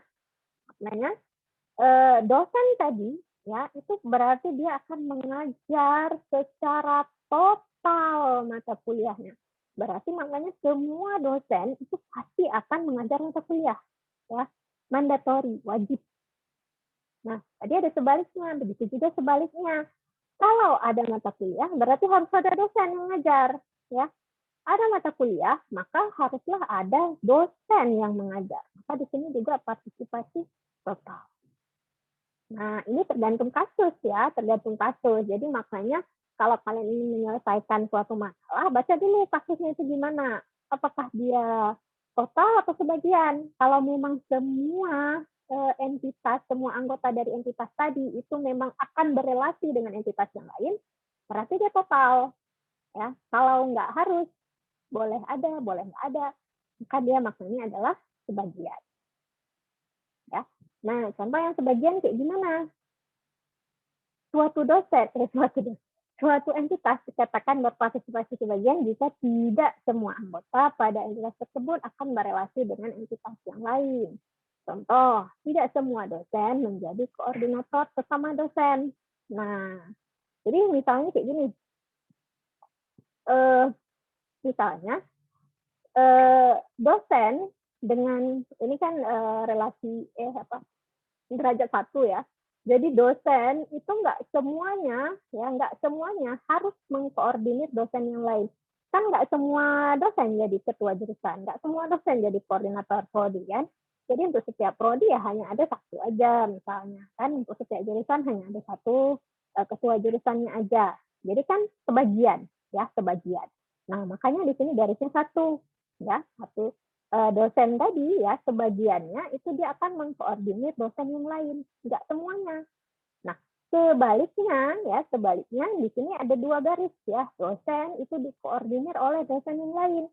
dosen tadi ya itu berarti dia akan mengajar secara total mata kuliahnya. Berarti makanya semua dosen itu pasti akan mengajar mata kuliah, ya, mandatori, wajib. Nah, tadi ada sebaliknya, begitu juga sebaliknya. Kalau ada mata kuliah, berarti harus ada dosen yang mengajar, ya. Ada mata kuliah, maka haruslah ada dosen yang mengajar. Maka di sini juga partisipasi total. Nah, ini tergantung kasus ya, tergantung kasus. Jadi makanya kalau kalian ingin menyelesaikan suatu masalah, baca dulu kasusnya itu gimana. Apakah dia total atau sebagian? Kalau memang semua entitas, semua anggota dari entitas tadi itu memang akan berelasi dengan entitas yang lain, berarti dia total. Ya, kalau nggak harus, boleh ada, boleh nggak ada, maka dia maknanya adalah sebagian. Ya. Nah, contoh yang sebagian kayak gimana? Suatu entitas dikatakan berpartisipasi sebagian jika tidak semua anggota pada entitas tersebut akan berelasi dengan entitas yang lain. Contoh, tidak semua dosen menjadi koordinator sesama dosen. Nah, jadi misalnya kayak gini. Misalnya, dosen dengan ini kan relasi derajat 1 ya. Jadi dosen itu nggak semuanya harus mengkoordinir dosen yang lain. Kan nggak semua dosen jadi ketua jurusan, nggak semua dosen jadi koordinator prodi kan. Jadi untuk setiap prodi ya hanya ada satu aja misalnya kan, untuk setiap jurusan hanya ada satu ketua jurusannya aja. Jadi kan sebagian. Nah makanya di sini garisnya satu ya, satu dosen tadi ya sebagiannya itu dia akan mengkoordinir dosen yang lain, nggak semuanya. Nah sebaliknya di sini ada dua garis ya, dosen itu dikoordinir oleh dosen yang lain.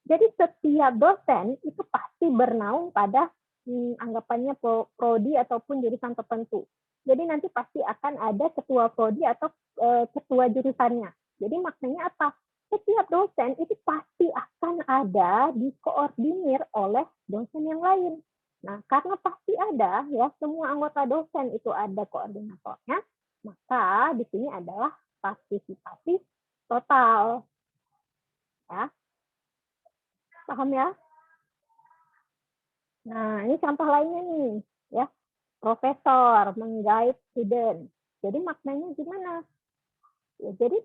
Jadi setiap dosen itu pasti bernaung pada anggapannya prodi ataupun jurusan tertentu. Jadi nanti pasti akan ada ketua prodi atau ketua jurusannya. Jadi maknanya apa? Setiap dosen itu pasti akan ada dikoordinir oleh dosen yang lain. Nah, karena pasti ada ya, semua anggota dosen itu ada koordinatornya, maka di sini adalah partisipasi total. Ya. Paham ya? Nah, ini contoh lainnya nih, ya. Profesor meng-guide student. Jadi maknanya gimana? Ya, jadi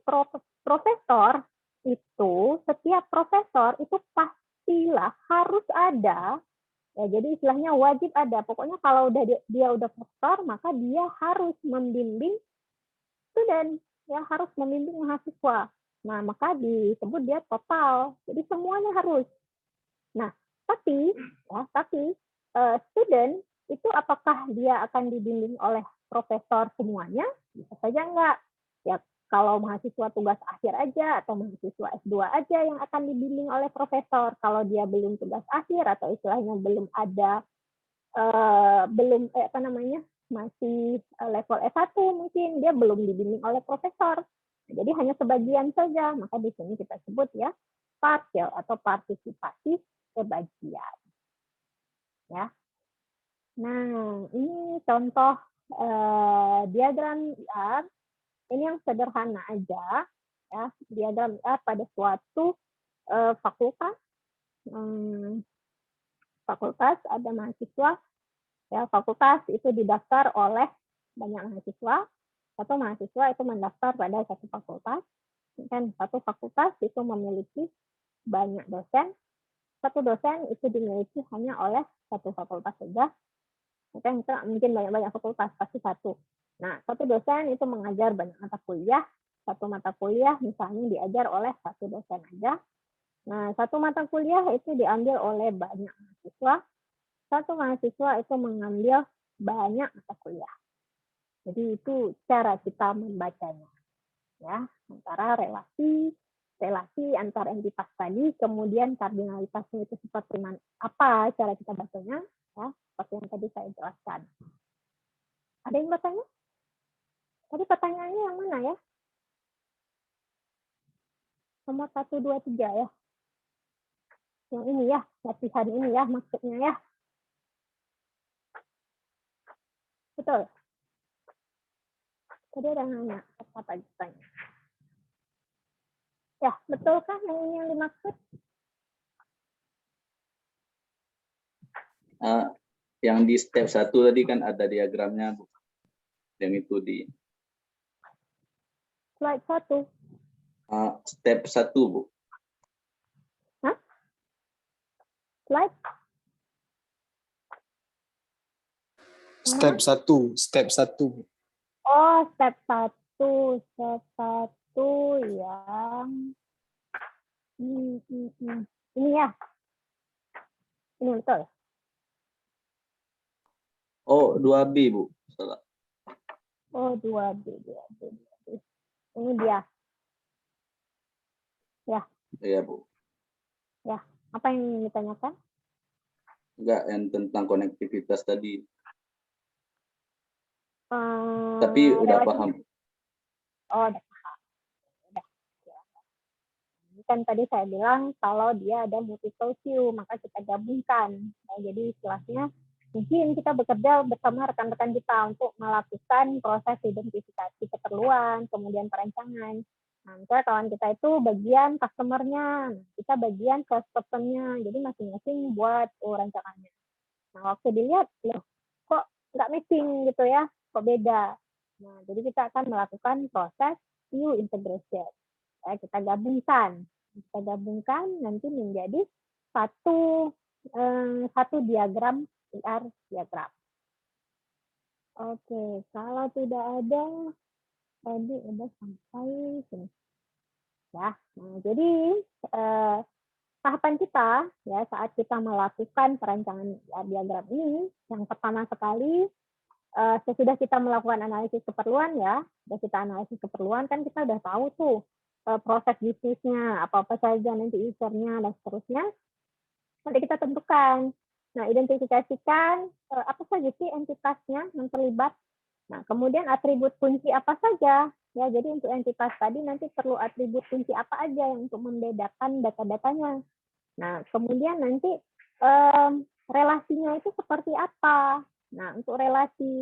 profesor itu, setiap profesor itu pastilah harus ada, ya jadi istilahnya wajib ada. Pokoknya kalau dia udah profesor, maka dia harus membimbing student, ya harus membimbing mahasiswa. Nah, maka disebut dia total. Jadi semuanya harus. Nah, tapi student itu apakah dia akan dibimbing oleh profesor semuanya? Bisa saja enggak. Ya, kalau mahasiswa tugas akhir aja atau mahasiswa S2 aja yang akan dibimbing oleh profesor. Kalau dia belum tugas akhir atau istilahnya belum ada masih level S1 mungkin dia belum dibimbing oleh profesor. Jadi hanya sebagian saja, maka di sini kita sebut ya partial atau partisipasi sebagian. Ya. Nah, ini contoh diagram IR. Ini yang sederhana aja, ya. Diagram IR pada suatu fakultas. Fakultas ada mahasiswa, ya fakultas itu didaftar oleh banyak mahasiswa. Satu mahasiswa itu mendaftar pada satu fakultas. Dan satu fakultas itu memiliki banyak dosen. Satu dosen itu dimiliki hanya oleh satu fakultas saja. Mungkin banyak-banyak fakultas, pasti satu. Nah, satu dosen itu mengajar banyak mata kuliah. Satu mata kuliah misalnya diajar oleh satu dosen aja. Nah, satu mata kuliah itu diambil oleh banyak mahasiswa. Satu mahasiswa itu mengambil banyak mata kuliah. Jadi itu cara kita membacanya. Ya, antara relasi antar entitas tadi, kemudian kardinalitasnya itu seperti apa cara kita bacanya, ya, seperti yang tadi saya jelaskan. Ada yang bertanya? Tadi pertanyaannya yang mana ya? Nomor 1, 2, 3 ya. Yang ini ya, latihan ini ya maksudnya ya. Betul. Tadi ada yang nanya, apa tanya? Ya, betul kan yang dimaksud? Yang di step 1 tadi kan ada diagramnya, Bu. Yang itu di Slide 1. step 1, Bu. Hah? Slide? Step 1, step 1. Oh, step 1. Step 1 yang ini ya. Ini betul. Oh, 2B, Bu. Salah. Oh, 2B. Ini dia. Ya. Iya, Bu. Ya. Apa yang ditanyakan? Enggak, yang tentang konektivitas tadi. Tapi udah paham. Oh, udah paham. Udah. Ini kan tadi saya bilang kalau dia ada multiple view, maka kita gabungkan. Nah, jadi istilahnya mungkin kita bekerja bersama rekan-rekan kita untuk melakukan proses identifikasi keperluan, kemudian perancangan. Nah, misalnya kawan kita itu bagian customer-nya, kita bagian first person-nya, jadi masing-masing buat rancangannya. Nah, waktu dilihat, loh, kok nggak matching gitu ya, kok beda. Nah, jadi kita akan melakukan proses view integration. Ya, kita gabungkan nanti menjadi satu diagram IR diagram. Oke, kalau tidak ada tadi udah sampai sini. Ya, nah, jadi tahapan kita ya saat kita melakukan perancangan diagram ini, yang pertama sekali sesudah kita melakukan analisis keperluan ya, sudah kita analisis keperluan kan kita udah tahu tuh proses bisnisnya, apa-apa saja nanti usernya dan seterusnya. Nanti kita tentukan. Nah, identifikasikan apa saja sih entitasnya yang terlibat. Nah, kemudian atribut kunci apa saja. Ya, jadi untuk entitas tadi nanti perlu atribut kunci apa aja yang untuk membedakan data-datanya. Nah, kemudian nanti relasinya itu seperti apa. Nah, untuk relasi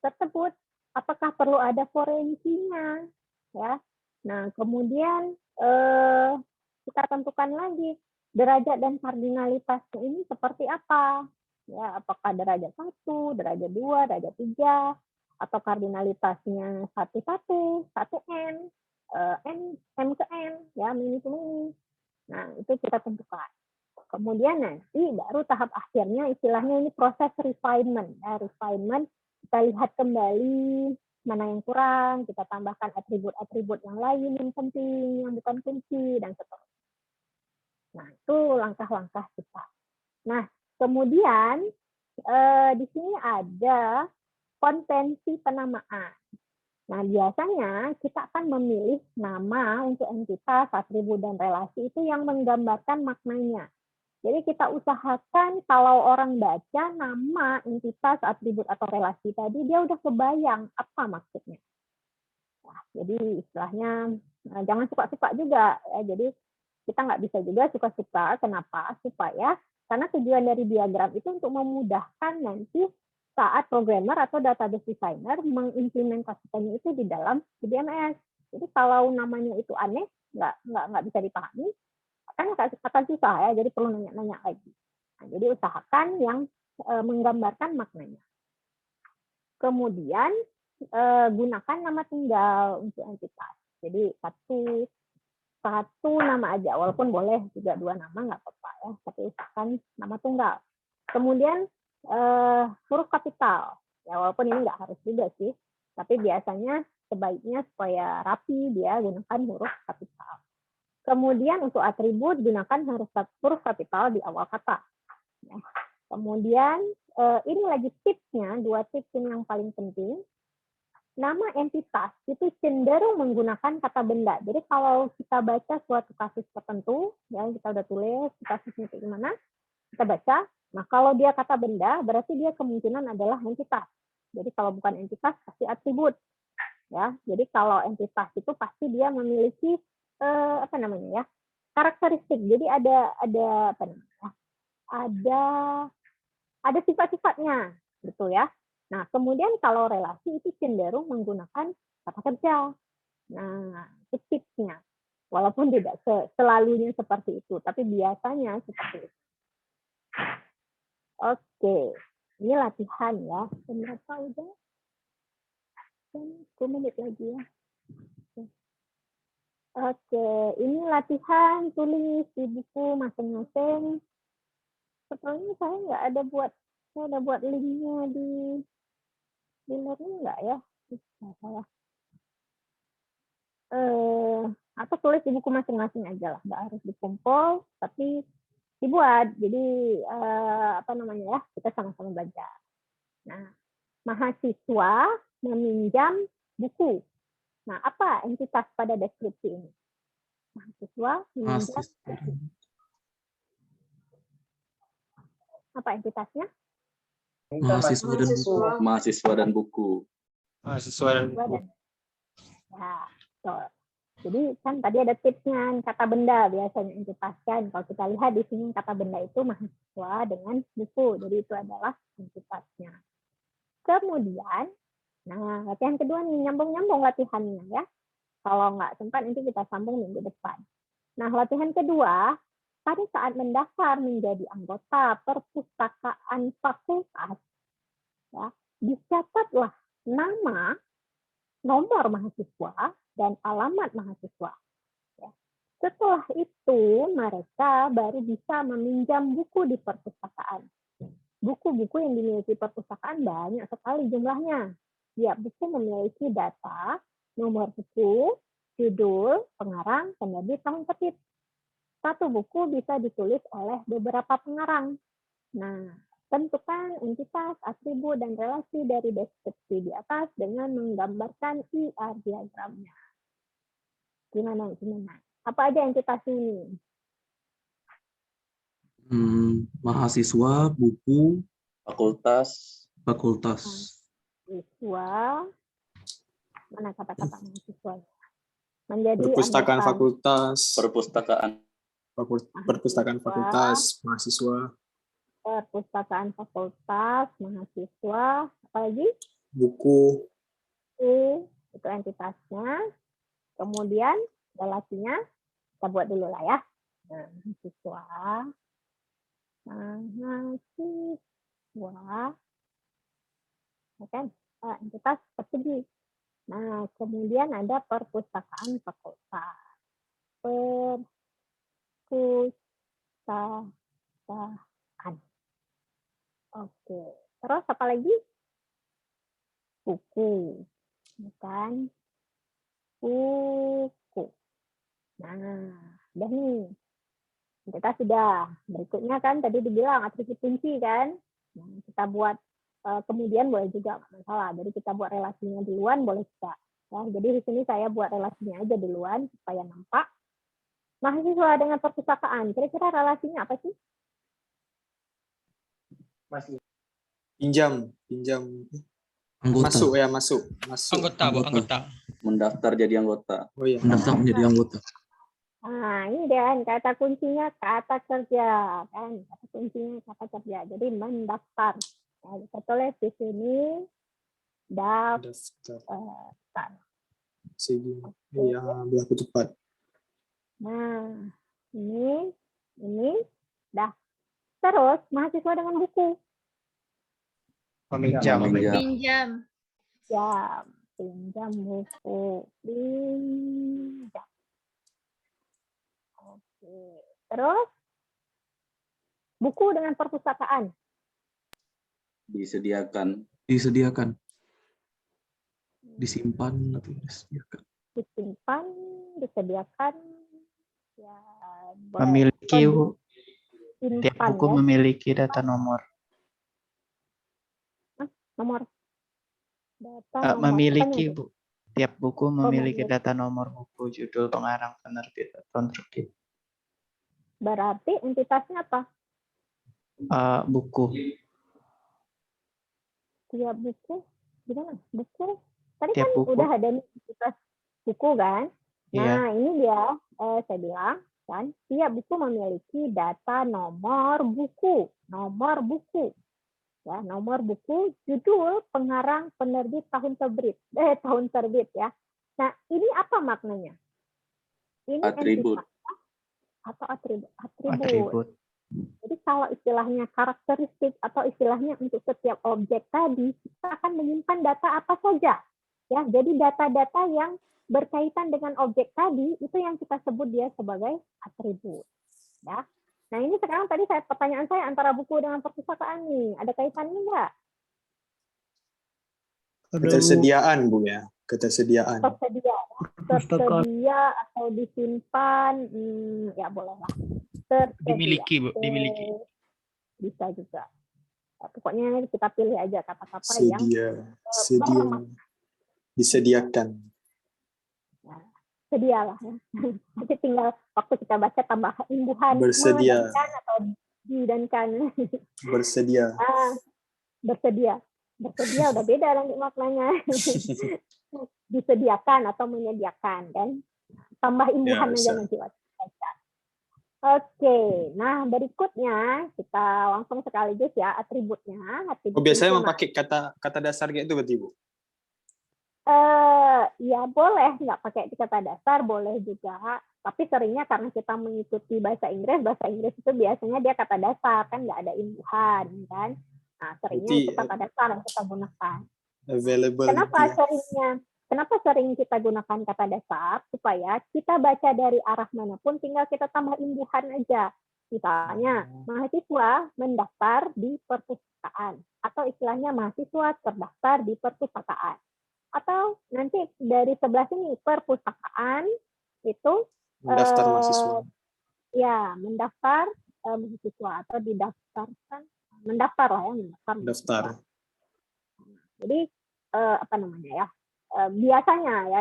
tersebut, apakah perlu ada forensinya? Ya. Nah, kemudian kita tentukan lagi derajat dan kardinalitasnya ini seperti apa. Ya, apakah derajat 1, derajat 2, derajat 3, atau kardinalitasnya 1 N, M ke N, ya, mini ke mini. Nah, itu kita tentukan. Kemudian nanti baru tahap akhirnya istilahnya ini proses refinement. Ya, refinement kita lihat kembali mana yang kurang, kita tambahkan atribut-atribut yang lain yang penting, yang bukan kunci, dan seterusnya. Nah, itu langkah-langkah kita. Nah, kemudian di sini ada konvensi penamaan. Nah, biasanya kita akan memilih nama untuk entitas, atribut, dan relasi itu yang menggambarkan maknanya. Jadi kita usahakan kalau orang baca nama, entitas, atribut, atau relasi tadi, dia udah kebayang apa maksudnya. Nah, jadi istilahnya jangan suka-suka juga. Ya. Jadi kita nggak bisa juga suka-suka. Kenapa? Supaya karena tujuan dari diagram itu untuk memudahkan nanti saat programmer atau database designer mengimplementasikannya itu di dalam CDMS. Jadi kalau namanya itu aneh, nggak bisa dipahami, kan akan susah ya. Jadi perlu nanya-nanya lagi. Nah, jadi usahakan yang menggambarkan maknanya. Kemudian gunakan nama tunggal untuk entitas. Jadi satu nama aja, walaupun boleh juga 2 nama nggak apa-apa ya, tapi usahakan nama tunggal. Kemudian huruf kapital, ya walaupun ini nggak harus juga sih, tapi biasanya sebaiknya supaya rapi dia gunakan huruf kapital. Kemudian untuk atribut gunakan huruf kapital di awal kata. Ya. Kemudian ini lagi tipsnya, 2 tips ini yang paling penting. Nama entitas itu cenderung menggunakan kata benda. Jadi kalau kita baca suatu kasus tertentu, ya kita udah tulis kasusnya kayak gimana, kita baca. Nah kalau dia kata benda, berarti dia kemungkinan adalah entitas. Jadi kalau bukan entitas pasti atribut. Ya, jadi kalau entitas itu pasti dia memiliki apa namanya ya, karakteristik. Jadi ada apa namanya? Ada sifat-sifatnya, gitu ya. Nah, kemudian kalau relasi itu cenderung menggunakan kata kerja. Nah, itu tipsnya. Walaupun tidak selalunya seperti itu, tapi biasanya seperti itu. Oke, ini latihan ya. Berapa udah? 10 menit lagi ya. Oke, ini latihan tulis di buku masing-masing. Sebenarnya saya ada buat linknya di learning nggak ya? Salah. Atau tulis di buku masing-masing aja lah, nggak harus dikumpul, tapi dibuat. Jadi kita sama-sama belajar. Nah, mahasiswa meminjam buku. Nah, apa entitas pada deskripsi ini? Mahasiswa meminjam buku. Apa entitasnya? Mahasiswa dan buku. Mahasiswa dan buku. Mahasiswa dan buku. Ya, betul. Jadi kan tadi ada tipsnya, kata benda biasanya entitaskan. Kalau kita lihat di sini kata benda itu mahasiswa dengan buku. Jadi itu adalah entitasnya. Kemudian, nah latihan kedua nih, nyambung-nyambung latihannya ya. Kalau nggak sempat nanti kita sambung minggu depan. Nah, latihan kedua, pada saat mendaftar menjadi anggota perpustakaan fakultas, ya, dicatatlah nama, nomor mahasiswa, dan alamat mahasiswa. Ya. Setelah itu, mereka baru bisa meminjam buku di perpustakaan. Buku-buku yang dimiliki perpustakaan banyak sekali jumlahnya. Tiap buku memiliki data, nomor buku, judul, pengarang, penerbit, tahun terbit. Satu buku bisa ditulis oleh beberapa pengarang. Nah, tentukan entitas, atribut, dan relasi dari deskripsi di atas dengan menggambarkan IR diagramnya. Gimana? Apa aja entitas ini? Mahasiswa, buku, fakultas. Mahasiswa, mana kata-kata mahasiswa? Menjadi Perpustakaan anggota fakultas. Perpustakaan Fakultas, mahasiswa. perpustakaan fakultas, mahasiswa, apalagi? Buku. Itu entitasnya. Kemudian relasinya kita buat dulu lah ya. Nah, mahasiswa, oke, entitas persegi. Nah, kemudian ada perpustakaan fakultas. Perpustakaan. Oke. Terus apa lagi? Buku. Bukan. Buku. Nah, udah nih. Kita sudah. Berikutnya kan tadi dibilang atribut kunci kan. Nah, kita buat kemudian boleh juga, nggak masalah. Jadi kita buat relasinya duluan boleh juga. Ya, jadi di sini saya buat relasinya aja duluan supaya nampak. Mahasiswa dengan perpustakaan, kira-kira relasinya apa sih? Pinjam. Anggota. Masuk. Anggota. Mendaftar jadi anggota. Oh iya. Mendaftar menjadi anggota. Nah, ini dan kata kuncinya kata kerja, kan? Kata kuncinya kata kerja. Jadi mendaftar. Nah, kita tulis di sini daftar. Segi. Iya, berlaku tepat. Nah, ini dah. Terus mahasiswa dengan buku. Meminjam. Pinjam buku. Pinjam. Oke. Terus buku dengan perpustakaan. Disediakan. Disimpan atau disediakan. Disediakan. Ya, Memiliki, Bu. simpan, Tiap buku ya. memiliki data nomor. Nomor. Data nomor. Memiliki, Bu. Tiap buku memiliki memiliki. data nomor buku, judul, pengarang, penerbit, tahun terbit. Berarti entitasnya apa? Buku. Tiap buku. Gimana? Buku. Tadi Tiap kan buku. udah ada entitas buku kan? Nah, Iya. ini dia saya bilang kan, tiap buku memiliki data nomor buku. Ya, nomor buku, judul, pengarang, penerbit, tahun terbit ya. Nah, ini apa maknanya? Ini Atribut. entitas atau atribut? Atribut. Jadi kalau istilahnya karakteristik atau istilahnya untuk setiap objek tadi, kita akan menyimpan data apa saja. Ya, jadi data-data yang berkaitan dengan objek tadi itu yang kita sebut dia sebagai atribut. Ya. Nah, ini sekarang tadi pertanyaan saya antara buku dengan perpustakaan nih, ada kaitannya nggak? Ketersediaan, Bu ya. Ketersediaan. Tersedia atau disimpan, ya boleh lah. Tersedia. Dimiliki, Bu, dimiliki. Bisa juga. Pokoknya kita pilih aja kata-kata yang disediakan. Nah, sedialah ya. Nanti tinggal waktu kita baca tambah imbuhan Bersedia. dan atau di dan kan. Bersedia. Bersedia udah beda nanti maknanya. Disediakan atau menyediakan kan. Tambah imbuhan aja nanti waktu baca. Oke, nah berikutnya kita langsung sekaligus ya atributnya. Biasanya memakai kata dasar kayak itu berarti, Bu? Ya boleh nggak pakai kata dasar, boleh juga. Tapi seringnya karena kita mengikuti bahasa Inggris itu biasanya dia kata dasar, kan nggak ada imbuhan, kan? Nah, seringnya itu kata dasar yang kita gunakan. Available. Kenapa sering kita gunakan kata dasar? Supaya kita baca dari arah manapun, tinggal kita tambah imbuhan aja. Misalnya, mahasiswa mendaftar di perpustakaan, atau istilahnya mahasiswa terdaftar di perpustakaan. Atau nanti dari sebelah sini perpustakaan itu mendaftar mahasiswa. Ya, mendaftar mahasiswa atau didaftarkan, mendaftar lah ya, mendaftar. Jadi apa namanya ya? Biasanya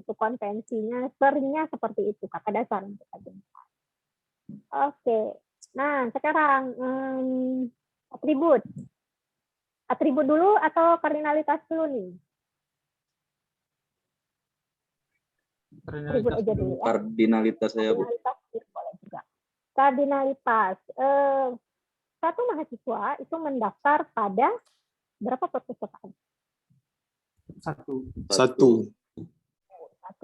itu konvensinya seringnya seperti itu, kata dasar yang kita gunakan. Oke. Nah, sekarang atribut dulu atau kardinalitas dulu nih? Atribut aja dulu ya. Kardinalitas saya, Bu. Boleh juga. Kardinalitas. Satu mahasiswa itu mendaftar pada berapa perpustakaan? Satu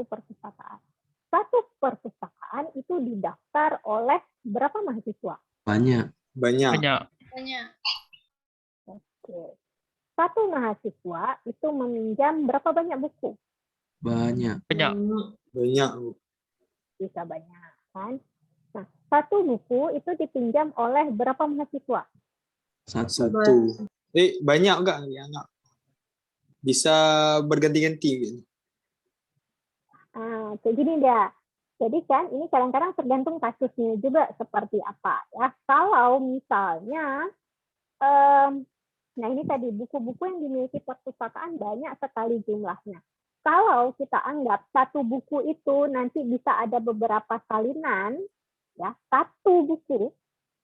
perpustakaan. Satu perpustakaan itu didaftar oleh berapa mahasiswa? Banyak. Oke. Satu mahasiswa itu meminjam berapa banyak buku? Banyak. Bisa banyak, kan? Nah, satu buku itu dipinjam oleh berapa mahasiswa? Satu. Banyak enggak? Bisa berganti-ganti. Kayak gini dia. Jadi kan ini kadang-kadang tergantung kasusnya juga seperti apa ya. Kalau misalnya, nah ini tadi buku-buku yang dimiliki perpustakaan banyak sekali jumlahnya. Kalau kita anggap satu buku itu nanti bisa ada beberapa salinan, ya satu buku,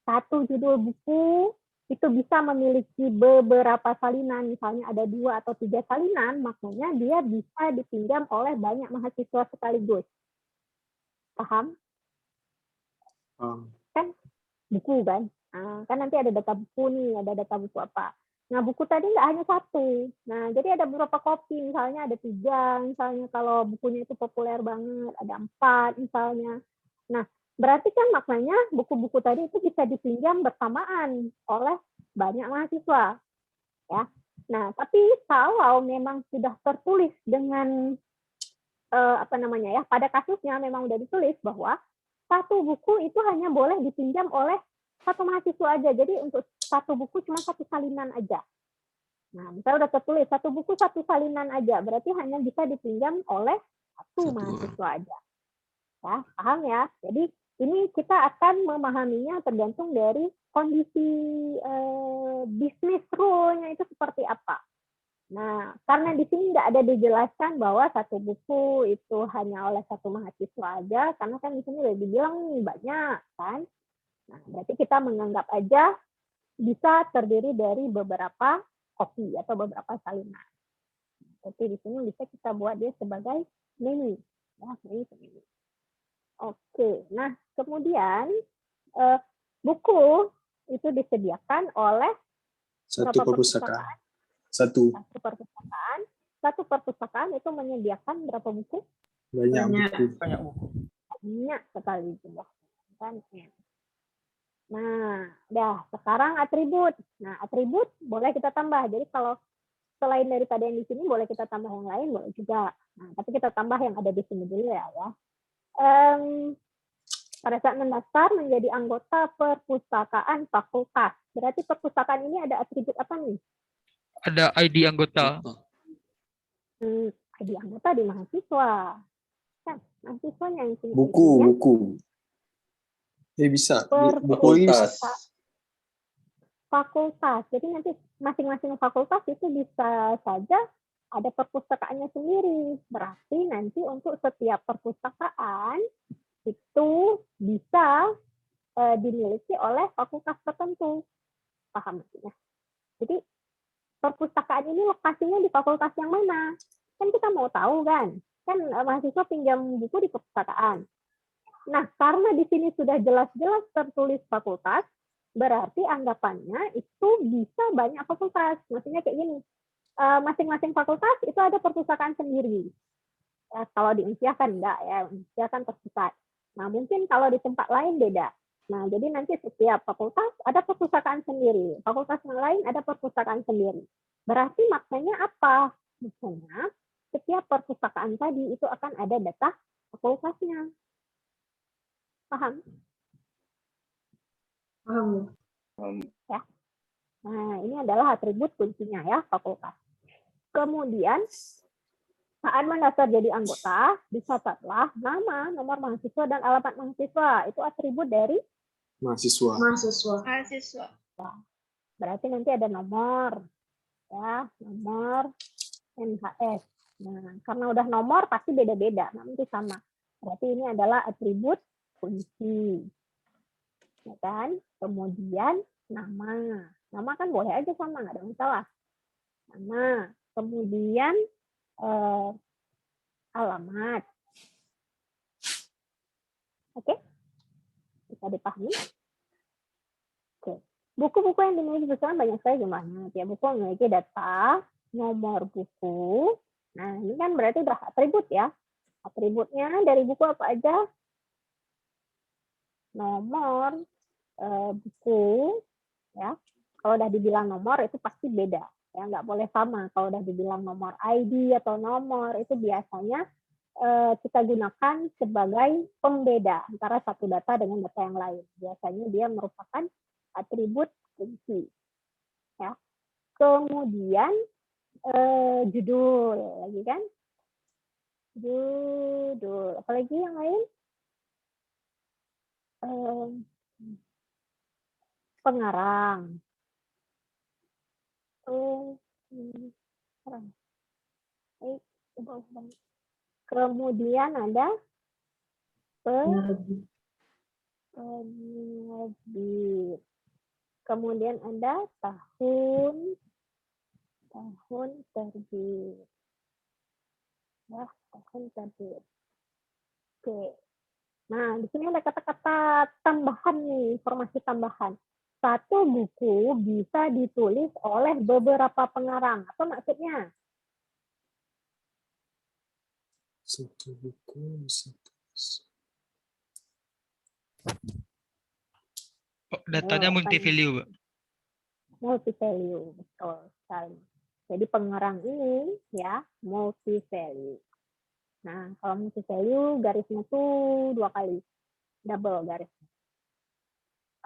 satu judul buku itu bisa memiliki beberapa salinan, misalnya ada 2 atau 3 salinan, makanya dia bisa dipinjam oleh banyak mahasiswa sekaligus. Paham? Kan buku kan? Kan nanti ada data buku nih, ada data buku apa. Nah, buku tadi nggak hanya satu. Nah, jadi ada beberapa kopi, misalnya ada 3, misalnya kalau bukunya itu populer banget, ada 4 misalnya. Nah, berarti kan maknanya buku-buku tadi itu bisa dipinjam bersamaan oleh banyak mahasiswa. Ya. Nah, tapi kalau memang sudah tertulis dengan pada kasusnya memang udah ditulis bahwa satu buku itu hanya boleh dipinjam oleh satu mahasiswa aja. Jadi untuk satu buku cuma satu salinan aja. Nah, misalnya udah tertulis satu buku satu salinan aja, berarti hanya bisa dipinjam oleh satu mahasiswa aja. Ya, paham ya? Jadi ini kita akan memahaminya tergantung dari kondisi bisnis rule-nya itu seperti apa. Nah, karena di sini nggak ada dijelaskan bahwa satu buku itu hanya oleh satu mahasiswa aja, karena kan di sini udah dibilang nih banyak, kan? Nah, berarti kita menganggap aja bisa terdiri dari beberapa kopi atau beberapa salinan. Jadi di sini bisa kita buat dia sebagai menu. Ya, menu. Oke, nah kemudian buku itu disediakan oleh satu perpustakaan. Satu perpustakaan itu menyediakan berapa buku? Banyak buku. Banyak sekali jumlah kan. Nah, sekarang atribut. Nah, atribut boleh kita tambah. Jadi kalau selain daripada yang di sini boleh kita tambah yang lain, boleh juga. Nah, tapi kita tambah yang ada di sini dulu ya. Pada saat mendaftar menjadi anggota perpustakaan fakultas. Berarti perpustakaan ini ada atribut apa nih? Ada ID anggota. ID anggota di mahasiswa. Kan, mahasiswanya yang punya Buku, ID-nya. buku. Bisa. Buku ini bisa. Fakultas. Jadi nanti masing-masing fakultas itu bisa saja ada perpustakaannya sendiri. Berarti nanti untuk setiap perpustakaan itu bisa dimiliki oleh fakultas tertentu. Paham maksudnya? Jadi perpustakaan ini lokasinya di fakultas yang mana? Kan kita mau tahu kan? Kan mahasiswa pinjam buku di perpustakaan. Nah, karena di sini sudah jelas-jelas tertulis fakultas, berarti anggapannya itu bisa banyak fakultas. Maksudnya kayak gini, masing-masing fakultas itu ada perpustakaan sendiri. Ya, kalau di Unsia kan enggak ya, Unsia kan terpusat. Nah, mungkin kalau di tempat lain beda. Nah, jadi nanti setiap fakultas ada perpustakaan sendiri. Fakultas yang lain ada perpustakaan sendiri. Berarti maknanya apa? Misalnya, setiap perpustakaan tadi itu akan ada data fakultasnya. Paham? Paham. Ya. Nah, ini adalah atribut kuncinya ya, fakultas. Kemudian, saat mendaftar jadi anggota, dicatatlah nama, nomor mahasiswa, dan alamat mahasiswa. Itu atribut dari Mahasiswa. Mahasiswa. Berarti nanti ada nomor, ya, nomor NHS. Nah, karena udah nomor pasti beda-beda, nanti sama. Berarti ini adalah atribut kunci, ya kan? Kemudian nama, nama kan boleh aja sama, nggak ada masalah. Nama, kemudian alamat. Oke, bisa dipahami? Oke, buku-buku yang dimiliki perusahaan banyak sekali jumlahnya. Tiap buku memiliki data, nomor buku. Nah, ini kan berarti udah atribut ya. Atributnya dari buku apa aja? Nomor, buku, ya. Kalau udah dibilang nomor itu pasti beda, ya nggak boleh sama. Kalau udah dibilang nomor ID atau nomor itu biasanya kita gunakan sebagai pembeda antara satu data dengan data yang lain. Biasanya dia merupakan atribut kunci. Ya. Kemudian judul lagi kan? Judul. Apalagi yang lain? Pengarang. Kemudian ada penerbit. Kemudian ada tahun terbit. Ya, tahun terbit. Oke. Nah, di sini ada kata-kata tambahan nih, informasi tambahan. Satu buku bisa ditulis oleh beberapa pengarang. Apa maksudnya? Satu buku bisa tulis. Datanya multi value, Pak. Multi value, betul sekali. Jadi pengarang ini ya multi value. Nah, kalau multi value garisnya tuh 2 kali, double garisnya.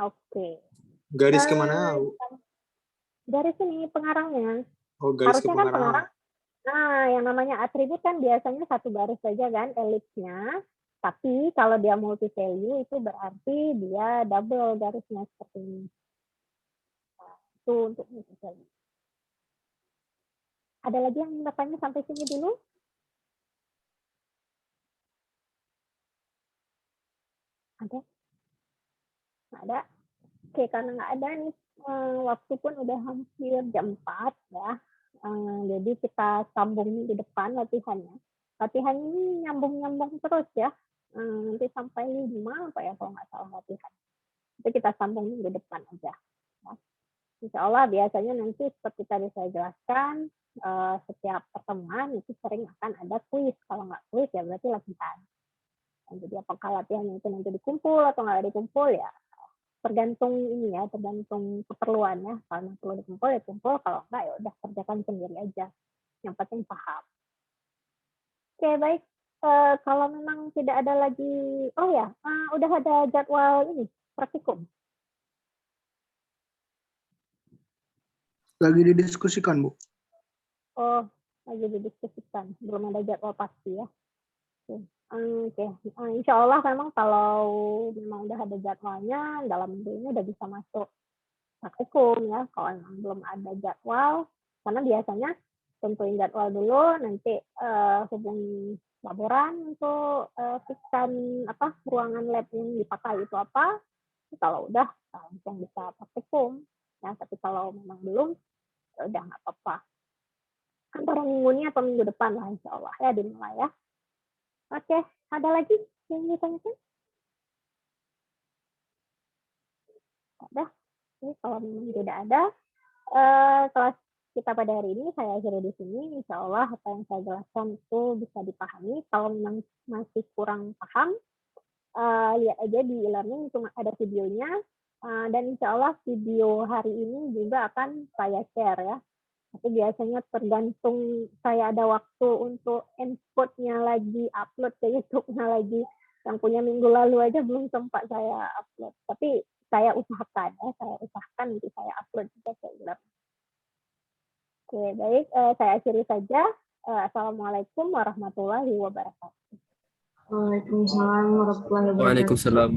Oke. Garis kemana? Garis ini pengarangnya. Oh, garis Harusnya ke kan pengarang. pengarang. Nah, yang namanya atribut kan biasanya satu garis saja kan, elipsnya. Tapi kalau dia multi value itu berarti dia double garisnya seperti ini. Nah, itu untuk multi value. Ada lagi yang bertanya sampai sini dulu? Ada? Nggak ada? Oke, karena nggak ada nih, waktu pun udah hampir jam 4 ya. Jadi kita sambung di depan latihannya. Latihan ini nyambung-nyambung terus ya. Nanti sampai 5 apa ya kalau nggak salah latihan. Itu kita sambung di depan aja. Ya. Insya Allah biasanya nanti seperti tadi saya jelaskan, setiap pertemuan itu sering akan ada kuis. Kalau nggak kuis ya berarti latihan. Jadi apakah latihannya itu nanti dikumpul atau nggak dikumpul ya tergantung ini ya, tergantung keperluannya. Kalau perlu dikumpul ya kumpul, kalau enggak ya udah kerjakan sendiri aja. Yang penting paham. Oke, baik. Kalau memang tidak ada lagi, oh ya, udah ada jadwal ini praktikum. Lagi didiskusikan, Bu. Oh, lagi didiskusikan, belum ada jadwal pasti ya. Oke. Insya Allah memang kalau memang udah ada jadwalnya, dalam minggu ini udah bisa masuk praktikum ya. Kalau memang belum ada jadwal, karena biasanya tentuin jadwal dulu, nanti hubungi laboran untuk fixkan apa ruangan lab yang dipakai itu apa. Kalau udah langsung bisa praktikum ya. Tapi kalau memang belum, ya udah nggak apa-apa. Antara minggu ini atau minggu depan lah insya Allah ya dimulai ya. Oke, ada lagi yang ditanyakan? Ada. Ini kalau memang tidak ada, kelas kita pada hari ini saya akhiri di sini. Insya Allah apa yang saya jelaskan itu bisa dipahami. Kalau memang masih kurang paham, lihat aja di e-learning cuma ada videonya. Dan insya Allah video hari ini juga akan saya share ya. Tapi biasanya tergantung saya ada waktu untuk inputnya lagi, upload ke YouTube-nya lagi. Yang punya minggu lalu aja belum sempat saya upload. Tapi saya usahakan ya, nanti saya upload juga ke e-learning. Oke, baik. Saya akhiri saja. Assalamualaikum warahmatullahi wabarakatuh. Waalaikumsalam warahmatullahi wabarakatuh. Waalaikumsalam.